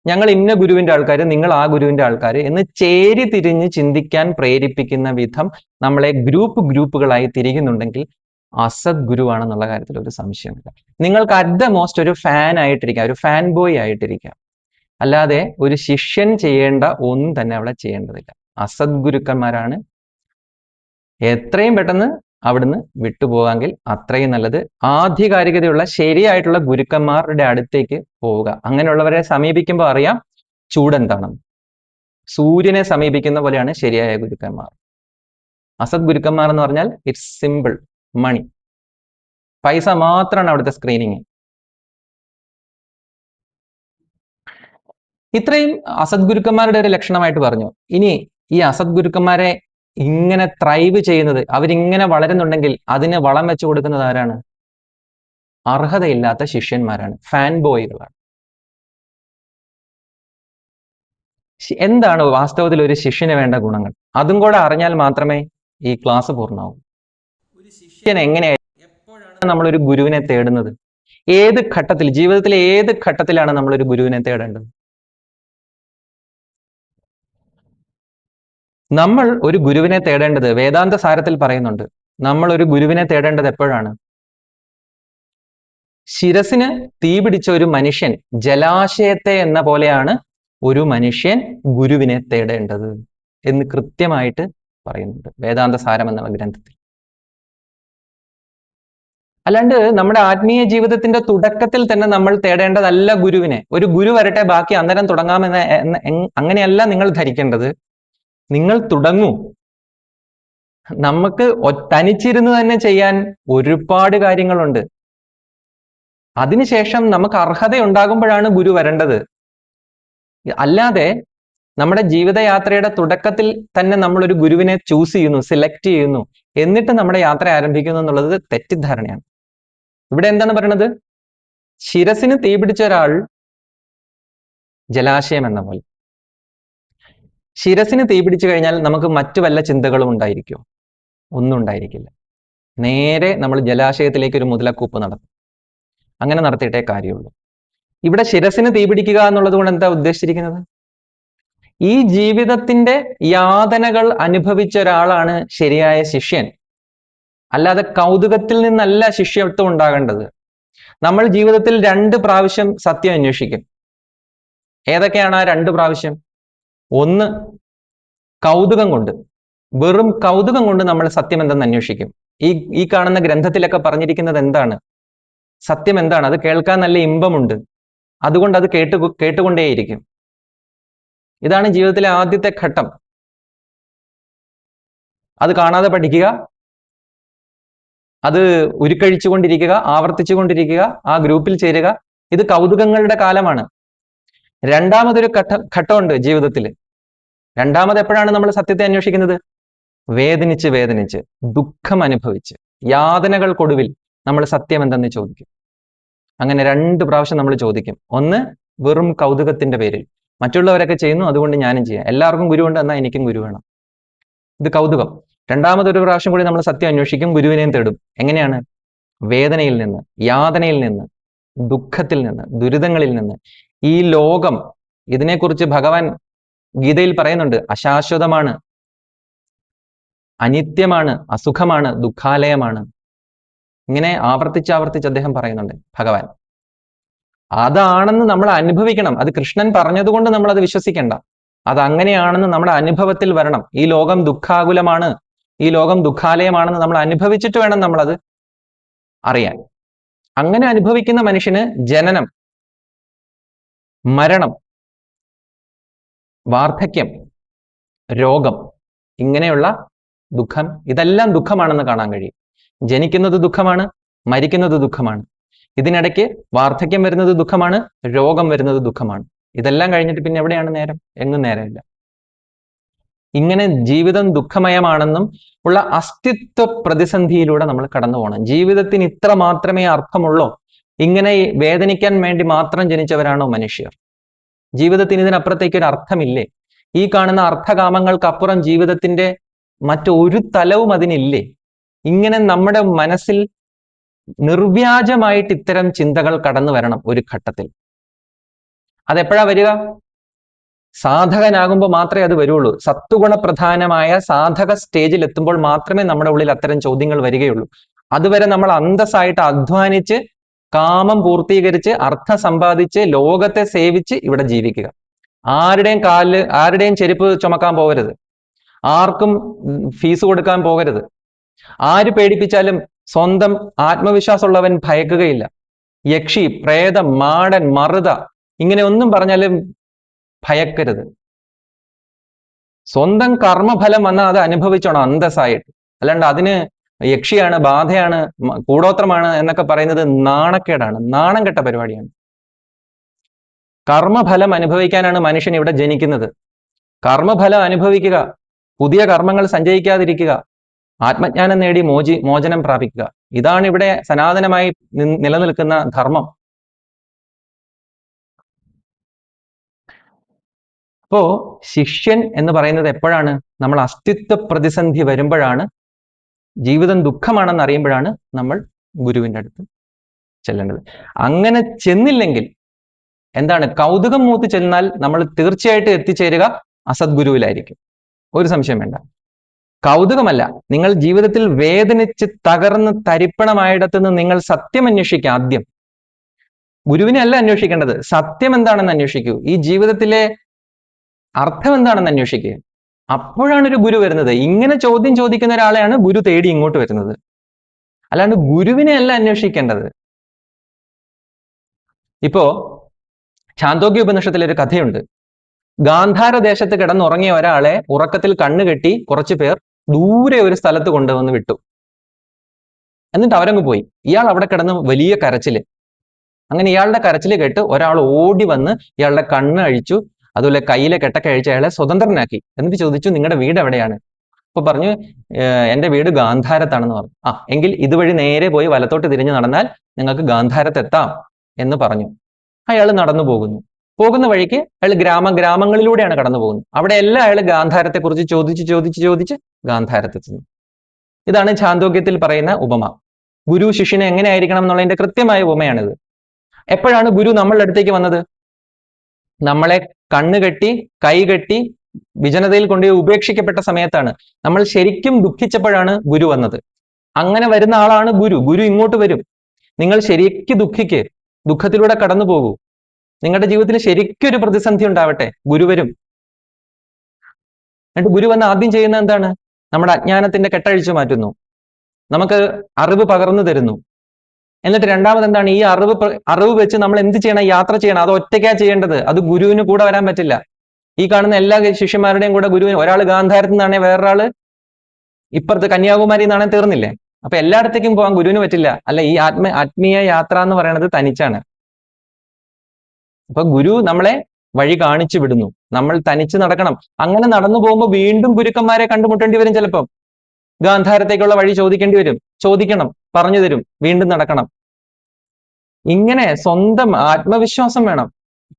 ഞങ്ങൾ ഇന്ന ഗുരുവിന്റെ ആൾക്കാര് നിങ്ങൾ ആ ഗുരുവിന്റെ ആൾക്കാര് എന്ന് ചേരി തിരിഞ്ഞ് ചിന്തിക്കാൻ പ്രേരിപ്പിക്കുന്ന വിധം നമ്മളെ ഗ്രൂപ്പുകളായി തിരികുന്നുണ്ടെങ്കിൽ അസദ് ഗുരുവാണെന്നുള്ള കാര്യത്തിൽ ഒരു സംശയമില്ല. നിങ്ങൾക്ക് അറ്റ് ദ മോസ്റ്റ് ഒരു ഫാൻ ആയിട്ടിരിക്കാം, ഒരു ഫാൻ ബോയ് ആയിട്ടിരിക്കാം, അല്ലാതെ ഒരു ശിഷ്യൻ ചെയ്യേണ്ട ഒന്നും തന്നെ അവിടെ ചെയ്യേണ്ടതില്ല. അസദ് ഗുരുക്കന്മാരാണ്. എത്രയും പെട്ടെന്ന് അവിടുന്ന് വിട്ടുപോകാമെങ്കിൽ അത്രയും നല്ലത്. ആധികാരികതയുള്ള ശരിയായിട്ടുള്ള ഗുരുക്കന്മാരുടെ അടുത്തേക്ക് പോവുക. അങ്ങനെയുള്ളവരെ സമീപിക്കുമ്പോൾ അറിയാം ചൂടെന്താണെന്ന്. സൂര്യനെ സമീപിക്കുന്ന പോലെയാണ് ശരിയായ ഗുരുക്കന്മാർ. അസദ് ഗുരുക്കന്മാർ എന്ന് പറഞ്ഞാൽ ഇറ്റ്സ് സിമ്പിൾ, മണി, പൈസ മാത്രമാണ് അവിടുത്തെ സ്ക്രീനിങ്. ഇത്രയും അസദ്ഗുരുക്കന്മാരുടെ ഒരു ലക്ഷണമായിട്ട് പറഞ്ഞു. ഇനി ഈ അസദ്ഗുരുക്കന്മാരെ ഇങ്ങനെ ത്രൈവ് ചെയ്യുന്നത്, അവരിങ്ങനെ വളരുന്നുണ്ടെങ്കിൽ അതിന് വളം വെച്ചു കൊടുക്കുന്നത് ആരാണ്? അർഹതയില്ലാത്ത ശിഷ്യന്മാരാണ്, ഫാൻ ബോയ്കളാണ്. എന്താണ് വാസ്തവത്തിൽ ഒരു ശിഷ്യന് വേണ്ട ഗുണങ്ങൾ? അതും കൂടെ അറിഞ്ഞാൽ മാത്രമേ ഈ ക്ലാസ് പൂർണ്ണമാവൂ. ഒരു ശിഷ്യൻ എങ്ങനെയായിരിക്കും, എപ്പോഴാണ് നമ്മളൊരു ഗുരുവിനെ തേടുന്നത്? ഏത് ഘട്ടത്തിൽ, ജീവിതത്തിലെ ഏത് ഘട്ടത്തിലാണ് നമ്മളൊരു ഗുരുവിനെ തേടേണ്ടത്? നമ്മൾ ഒരു ഗുരുവിനെ തേടേണ്ടത്, വേദാന്ത സാരത്തിൽ പറയുന്നുണ്ട്, നമ്മൾ ഒരു ഗുരുവിനെ തേടേണ്ടത് എപ്പോഴാണ്? ശിരസിന് തീ പിടിച്ച ഒരു മനുഷ്യൻ ജലാശയത്തെ എന്ന പോലെയാണ് ഒരു മനുഷ്യൻ ഗുരുവിനെ തേടേണ്ടത് എന്ന് കൃത്യമായിട്ട് പറയുന്നുണ്ട് വേദാന്ത സാരം എന്ന ഗ്രന്ഥത്തിൽ. അല്ലാണ്ട് നമ്മുടെ ആത്മീയ ജീവിതത്തിന്റെ തുടക്കത്തിൽ തന്നെ നമ്മൾ തേടേണ്ടതല്ല ഗുരുവിനെ. ഒരു ഗുരു വരട്ടെ ബാക്കി അന്നേരം തുടങ്ങാമെന്ന് അങ്ങനെയല്ല നിങ്ങൾ ധരിക്കേണ്ടത്. നിങ്ങൾ തുടങ്ങൂ. നമുക്ക് തനിച്ചിരുന്ന് തന്നെ ചെയ്യാൻ ഒരുപാട് കാര്യങ്ങളുണ്ട്. അതിനുശേഷം നമുക്ക് അർഹത ഉണ്ടാകുമ്പോഴാണ് ഗുരു വരേണ്ടത്. അല്ലാതെ നമ്മുടെ ജീവിതയാത്രയുടെ തുടക്കത്തിൽ തന്നെ നമ്മൾ ഒരു ഗുരുവിനെ ചൂസ് ചെയ്യുന്നു, സെലക്ട് ചെയ്യുന്നു, എന്നിട്ട് നമ്മുടെ യാത്ര ആരംഭിക്കുന്നു എന്നുള്ളത് തെറ്റിദ്ധാരണയാണ്. ഇവിടെ എന്താണ് പറയുന്നത്? ശിരസിന് തീ പിടിച്ച ഒരാൾ ജലാശയം എന്ന പോലെ. ശിരസിന് തീ പിടിച്ചു കഴിഞ്ഞാൽ നമുക്ക് മറ്റു വല്ല ചിന്തകളും ഉണ്ടായിരിക്കുമോ? ഒന്നും ഉണ്ടായിരിക്കില്ല. നേരെ നമ്മൾ ജലാശയത്തിലേക്ക് ഒരു മുതലക്കൂപ്പ് നടത്തും. അങ്ങനെ നടത്തിയിട്ടേ കാര്യമുള്ളൂ. ഇവിടെ ശിരസിന് തീ പിടിക്കുക എന്നുള്ളത് കൊണ്ട് എന്താ ഉദ്ദേശിച്ചിരിക്കുന്നത്? ഈ ജീവിതത്തിന്റെ യാതനകൾ അനുഭവിച്ച ഒരാളാണ് ശരിയായ ശിഷ്യൻ. അല്ലാതെ കൗതുകത്തിൽ നിന്നല്ല ശിഷ്യത്വം ഉണ്ടാകേണ്ടത്. നമ്മൾ ജീവിതത്തിൽ 2 പ്രാവശ്യം സത്യം അന്വേഷിക്കും. ഏതൊക്കെയാണ് ആ 2 പ്രാവശ്യം? ഒന്ന്, കൗതുകം കൊണ്ട്, വെറും കൗതുകം കൊണ്ട് നമ്മൾ സത്യം എന്തെന്ന് അന്വേഷിക്കും. ഈ കാണുന്ന ഗ്രന്ഥത്തിലൊക്കെ പറഞ്ഞിരിക്കുന്നത് എന്താണ്? സത്യം എന്താണ്? അത് കേൾക്കാൻ നല്ല ഇമ്പമുണ്ട്, അതുകൊണ്ട് അത് കേട്ടുകൊണ്ടേയിരിക്കും. ഇതാണ് ജീവിതത്തിലെ ആദ്യത്തെ ഘട്ടം. അത് കാണാതെ പഠിക്കുക, അത് ഉരുക്കഴിച്ചുകൊണ്ടിരിക്കുക, ആവർത്തിച്ചുകൊണ്ടിരിക്കുക, ആ ഗ്രൂപ്പിൽ ചേരുക. ഇത് കൗതുകങ്ങളുടെ കാലമാണ്. രണ്ടാമതൊരു ഘട്ടമുണ്ട് ജീവിതത്തിൽ. രണ്ടാമത് എപ്പോഴാണ് നമ്മൾ സത്യത്തെ അന്വേഷിക്കുന്നത്? വേദനിച്ച് ദുഃഖം അനുഭവിച്ച് യാതനകൾക്കൊടുവിൽ നമ്മൾ സത്യം എന്തെന്ന് ചോദിക്കും. അങ്ങനെ 2 പ്രാവശ്യം നമ്മൾ ചോദിക്കും. ഒന്ന്, വെറും കൗതുകത്തിന്റെ പേരിൽ, മറ്റുള്ളവരൊക്കെ ചെയ്യുന്നു അതുകൊണ്ട് ഞാനും ചെയ്യാം, എല്ലാവർക്കും ഗുരുവുണ്ട് എന്നാൽ എനിക്കും ഗുരു വേണം. ഇത് കൗതുകം. രണ്ടാമതൊരു പ്രാവശ്യം കൂടി നമ്മൾ സത്യം അന്വേഷിക്കും, ഗുരുവിനെയും തേടും. എങ്ങനെയാണ്? വേദനയിൽ നിന്ന്, യാതനയിൽ നിന്ന്, ദുഃഖത്തിൽ നിന്ന്, ദുരിതങ്ങളിൽ നിന്ന്. ഈ ലോകം, ഇതിനെക്കുറിച്ച് ഭഗവാൻ ഗീതയിൽ പറയുന്നുണ്ട്, അശാശ്വതമാണ്, അനിത്യമാണ്, അസുഖമാണ്, ദുഃഖാലയമാണ്. ഇങ്ങനെ ആവർത്തിച്ച് അദ്ദേഹം പറയുന്നുണ്ട് ഭഗവാൻ. അതാണെന്ന് നമ്മൾ അനുഭവിക്കണം. അത് കൃഷ്ണൻ പറഞ്ഞതുകൊണ്ട് നമ്മൾ അത് വിശ്വസിക്കണ്ട. അത് അങ്ങനെയാണെന്ന് നമ്മുടെ അനുഭവത്തിൽ വരണം. ഈ ലോകം ദുഃഖാകുലമാണ്, ഈ ലോകം ദുഃഖാലയമാണെന്ന് നമ്മൾ അനുഭവിച്ചിട്ട് വേണം നമ്മളത് അറിയാൻ. അങ്ങനെ അനുഭവിക്കുന്ന മനുഷ്യന് ജനനം, മരണം, വാർദ്ധക്യം, രോഗം, ഇങ്ങനെയുള്ള ദുഃഖം, ഇതെല്ലാം ദുഃഖമാണെന്ന് കാണാൻ കഴിയും. ജനിക്കുന്നത് ദുഃഖമാണ്, മരിക്കുന്നത് ദുഃഖമാണ്. ഇതിനിടയ്ക്ക് വാർദ്ധക്യം വരുന്നത് ദുഃഖമാണ്, രോഗം വരുന്നത് ദുഃഖമാണ്. ഇതെല്ലാം കഴിഞ്ഞിട്ട് പിന്നെ എവിടെയാണ് നേരം? എങ്ങും നേരമില്ല. ഇങ്ങനെ ജീവിതം ദുഃഖമയമാണെന്നും ഉള്ള അസ്തിത്വ പ്രതിസന്ധിയിലൂടെ നമ്മൾ കടന്നു പോകണം. ജീവിതത്തിന് ഇത്ര മാത്രമേ അർത്ഥമുള്ളൂ, ഇങ്ങനെ വേദനിക്കാൻ വേണ്ടി മാത്രം ജനിച്ചവരാണോ മനുഷ്യർ? ജീവിതത്തിന് ഇതിനപ്പുറത്തേക്ക് ഒരു അർത്ഥമില്ലേ? ഈ കാണുന്ന അർത്ഥകാമങ്ങൾക്കപ്പുറം ജീവിതത്തിന്റെ മറ്റൊരു തലവും അതിനില്ലേ? ഇങ്ങനെ നമ്മുടെ മനസ്സിൽ നിർവ്യാജമായിട്ട് ഇത്തരം ചിന്തകൾ കടന്നു വരണം ഒരു ഘട്ടത്തിൽ. അതെപ്പോഴാ വരിക? സാധകനാകുമ്പോൾ മാത്രമേ അത് വരുള്ളൂ. സത്വഗുണപ്രധാനമായ സാധക സ്റ്റേജിൽ എത്തുമ്പോൾ മാത്രമേ നമ്മുടെ ഉള്ളിൽ അത്തരം ചോദ്യങ്ങൾ വരികയുള്ളൂ. അതുവരെ നമ്മൾ അന്തസ്സായിട്ട് അധ്വാനിച്ച് കാമം പൂർത്തീകരിച്ച് അർത്ഥം സമ്പാദിച്ച് ലോകത്തെ സേവിച്ച് ഇവിടെ ജീവിക്കുക. ആരുടെയും കാലില്, ആരുടെയും ചെരുപ്പ് ചുമക്കാൻ പോകരുത്, ആർക്കും ഫീസ് കൊടുക്കാൻ പോകരുത്. ആര് പേടിപ്പിച്ചാലും സ്വന്തം ആത്മവിശ്വാസമുള്ളവൻ ഭയക്കുകയില്ല. യക്ഷി, പ്രേതം, മാടൻ, മറുത, ഇങ്ങനെ ഒന്നും പറഞ്ഞാലും ഭയക്കരുത്. സ്വന്തം കർമ്മഫലം വന്നാൽ അത് അനുഭവിച്ചോണം അന്തസ്സായിട്ട്. അല്ലാണ്ട് അതിന് യക്ഷിയാണ്, ബാധയാണ്, കൂടോത്രമാണ് എന്നൊക്കെ പറയുന്നത് നാണക്കേടാണ്, നാണം കെട്ട പരിപാടിയാണ്. കർമ്മഫലം അനുഭവിക്കാനാണ് മനുഷ്യൻ ഇവിടെ ജനിക്കുന്നത്. കർമ്മഫലം അനുഭവിക്കുക, പുതിയ കർമ്മങ്ങൾ സഞ്ചയിക്കാതിരിക്കുക, ആത്മജ്ഞാനം നേടി മോചനം പ്രാപിക്കുക. ഇതാണ് ഇവിടെ സനാതനമായി നിലനിൽക്കുന്ന ധർമ്മം. അപ്പോ ശിഷ്യൻ എന്ന് പറയുന്നത് എപ്പോഴാണ്? നമ്മൾ അസ്തിത്വ പ്രതിസന്ധി വരുമ്പോഴാണ്, ജീവിതം ദുഃഖമാണെന്ന് അറിയുമ്പോഴാണ് നമ്മൾ ഗുരുവിൻ്റെ അടുത്ത് ചെല്ലേണ്ടത്. അങ്ങനെ ചെന്നില്ലെങ്കിൽ എന്താണ്? കൗതുകം മൂത്ത് ചെന്നാൽ നമ്മൾ തീർച്ചയായിട്ടും എത്തിച്ചേരുക അസദ്ഗുരുവിലായിരിക്കും. ഒരു സംശയം വേണ്ട. കൗതുകമല്ല, നിങ്ങൾ ജീവിതത്തിൽ വേദനിച്ച് തകർന്ന് തരിപ്പണമായിടത്ത് നിന്ന് നിങ്ങൾ സത്യം അന്വേഷിക്കുക. ആദ്യം ഗുരുവിനെ അല്ല അന്വേഷിക്കേണ്ടത്, സത്യം എന്താണെന്ന് അന്വേഷിക്കൂ. ഈ ജീവിതത്തിലെ അർത്ഥം എന്താണെന്ന് അന്വേഷിക്കുക. അപ്പോഴാണ് ഒരു ഗുരു വരുന്നത്. ഇങ്ങനെ ചോദ്യം ചോദിക്കുന്ന ഒരാളെയാണ് ഗുരു തേടി ഇങ്ങോട്ട് വരുന്നത്. അല്ലാണ്ട് ഗുരുവിനെ അല്ല അന്വേഷിക്കേണ്ടത്. ഇപ്പോ ഛാന്തോഗ്യ ഉപനിഷത്തിലെ ഒരു കഥയുണ്ട്. ഗാന്ധാര ദേശത്ത് കിടന്നുറങ്ങിയ ഒരാളെ ഉറക്കത്തിൽ കണ്ണുകെട്ടി കുറച്ചു പേർ ദൂരെ ഒരു സ്ഥലത്ത് കൊണ്ടുവന്ന് വിട്ടു. എന്നിട്ട് അവരങ്ങ് പോയി. ഇയാൾ അവിടെ കിടന്ന് വലിയ കരച്ചില്. അങ്ങനെ ഇയാളുടെ കരച്ചില് കേട്ട് ഒരാൾ ഓടി വന്ന് ഇയാളുടെ കണ്ണ് അഴിച്ചു, അതുപോലെ കയ്യിലെ കെട്ടൊക്കെ അഴിച്ച് അയാളെ സ്വതന്ത്രനാക്കി. എന്നിട്ട് ചോദിച്ചു, നിങ്ങളുടെ വീട് എവിടെയാണ്? അപ്പൊ പറഞ്ഞു, എന്റെ വീട് ഗാന്ധാരത്താണെന്ന് പറഞ്ഞു. എങ്കിൽ ഇതുവഴി നേരെ പോയി വലത്തോട്ട് തിരിഞ്ഞു നടന്നാൽ നിങ്ങൾക്ക് ഗാന്ധാരത്തെത്താം എന്ന് പറഞ്ഞു. അയാൾ നടന്നു പോകുന്ന വഴിക്ക് അയാൾ ഗ്രാമങ്ങളിലൂടെയാണ് കടന്നു പോകുന്നത്. അവിടെ എല്ലാം അയാൾ ഗാന്ധാരത്തെ കുറിച്ച് ചോദിച്ച് ഗാന്ധാരത്തെത്തുന്നു. ഇതാണ് ഛാന്തോഗ്യത്തിൽ പറയുന്ന ഉപമ. ഗുരു ശിഷ്യനെ എങ്ങനെ ആയിരിക്കണം എന്നുള്ളതിന്റെ കൃത്യമായ ഉപമയാണിത്. എപ്പോഴാണ് ഗുരു നമ്മളുടെ അടുത്തേക്ക് വന്നത്? നമ്മളെ കണ്ണുകെട്ടി കൈകെട്ടി വിജനതയിൽ കൊണ്ടുപോയി ഉപേക്ഷിക്കപ്പെട്ട സമയത്താണ്. നമ്മൾ ശരിക്കും ദുഃഖിച്ചപ്പോഴാണ് ഗുരു വന്നത്. അങ്ങനെ വരുന്ന ആളാണ് ഗുരു. ഗുരു ഇങ്ങോട്ട് വരും. നിങ്ങൾ ശരിക്കും ദുഃഖിക്ക്, ദുഃഖത്തിലൂടെ കടന്നു പോകൂ. നിങ്ങളുടെ ജീവിതത്തിൽ ശരിക്കും ഒരു പ്രതിസന്ധി ഉണ്ടാവട്ടെ, ഗുരു വരും. എന്നിട്ട് ഗുരു വന്ന് ആദ്യം ചെയ്യുന്ന എന്താണ്? നമ്മുടെ അജ്ഞാനത്തിന്റെ കെട്ടഴിച്ചു മാറ്റുന്നു, നമുക്ക് അറിവ് പകർന്നു തരുന്നു. എന്നിട്ട് രണ്ടാമത് എന്താണ്? ഈ അറിവ് വെച്ച് നമ്മൾ എന്ത് ചെയ്യണം? യാത്ര ചെയ്യണം. അത് ഒറ്റയ്ക്കാ ചെയ്യേണ്ടത്. അത് ഗുരുവിന് കൂടെ വരാൻ പറ്റില്ല. ഈ കാണുന്ന എല്ലാ ശിഷ്യന്മാരുടെയും കൂടെ ഗുരുവിന്, ഒരാൾ ഗാന്ധാരത്തിൽ നിന്നാണെ വേറൊരാള് ഇപ്പുറത്ത് കന്യാകുമാരി നിന്നാണെ തീർന്നില്ലേ? അപ്പൊ എല്ലായിടത്തേക്കും പോകാൻ ഗുരുവിന് പറ്റില്ല. അല്ല, ഈ ആത്മീയ യാത്ര എന്ന് പറയുന്നത് തനിച്ചാണ്. അപ്പൊ ഗുരു നമ്മളെ വഴി കാണിച്ചു വിടുന്നു, നമ്മൾ തനിച്ച് നടക്കണം. അങ്ങനെ നടന്നു പോകുമ്പോൾ വീണ്ടും ഗുരുക്കന്മാരെ കണ്ടുമുട്ടേണ്ടി വരും. ചിലപ്പം ഗാന്ധാരത്തേക്കുള്ള വഴി ചോദിക്കണം, പറഞ്ഞു തരും, വീണ്ടും നടക്കണം. ഇങ്ങനെ സ്വന്തം ആത്മവിശ്വാസം വേണം.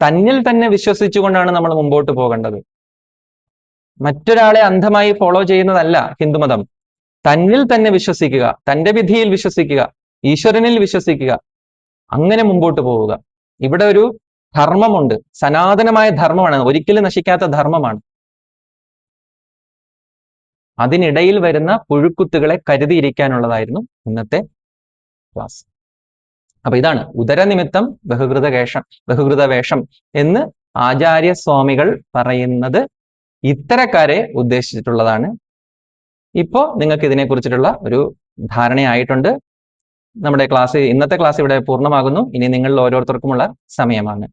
തന്നിൽ തന്നെ വിശ്വസിച്ചുകൊണ്ടാണ് നമ്മൾ മുമ്പോട്ട് പോകേണ്ടത്. മറ്റൊരാളെ അന്ധമായി ഫോളോ ചെയ്യുന്നതല്ല ഹിന്ദുമതം. തന്നിൽ തന്നെ വിശ്വസിക്കുക, തന്റെ വിധിയിൽ വിശ്വസിക്കുക, ഈശ്വരനിൽ വിശ്വസിക്കുക, അങ്ങനെ മുമ്പോട്ട് പോവുക. ഇവിടെ ഒരു ധർമ്മമുണ്ട്, സനാതനമായ ധർമ്മമാണ്, ഒരിക്കലും നശിക്കാത്ത ധർമ്മമാണ്. അതിനിടയിൽ വരുന്ന പുഴുക്കുത്തുകളെ കരുതിയിരിക്കാനുള്ളതായിരുന്നു ഇന്നത്തെ ക്ലാസ്. അപ്പൊ ഇതാണ് ഉദരനിമിത്തം ബഹുകൃത വേഷം എന്ന് ആചാര്യസ്വാമികൾ പറയുന്നത് ഇത്തരക്കാരെ ഉദ്ദേശിച്ചിട്ടുള്ളതാണ്. ഇപ്പോ നിങ്ങൾക്ക് ഇതിനെക്കുറിച്ചിട്ടുള്ള ഒരു ധാരണയായിട്ടുണ്ട്. നമ്മുടെ ഇന്നത്തെ ക്ലാസ് ഇവിടെ പൂർണ്ണമാകുന്നു. ഇനി നിങ്ങളിൽ ഓരോരുത്തർക്കുമുള്ള സമയമാണ്.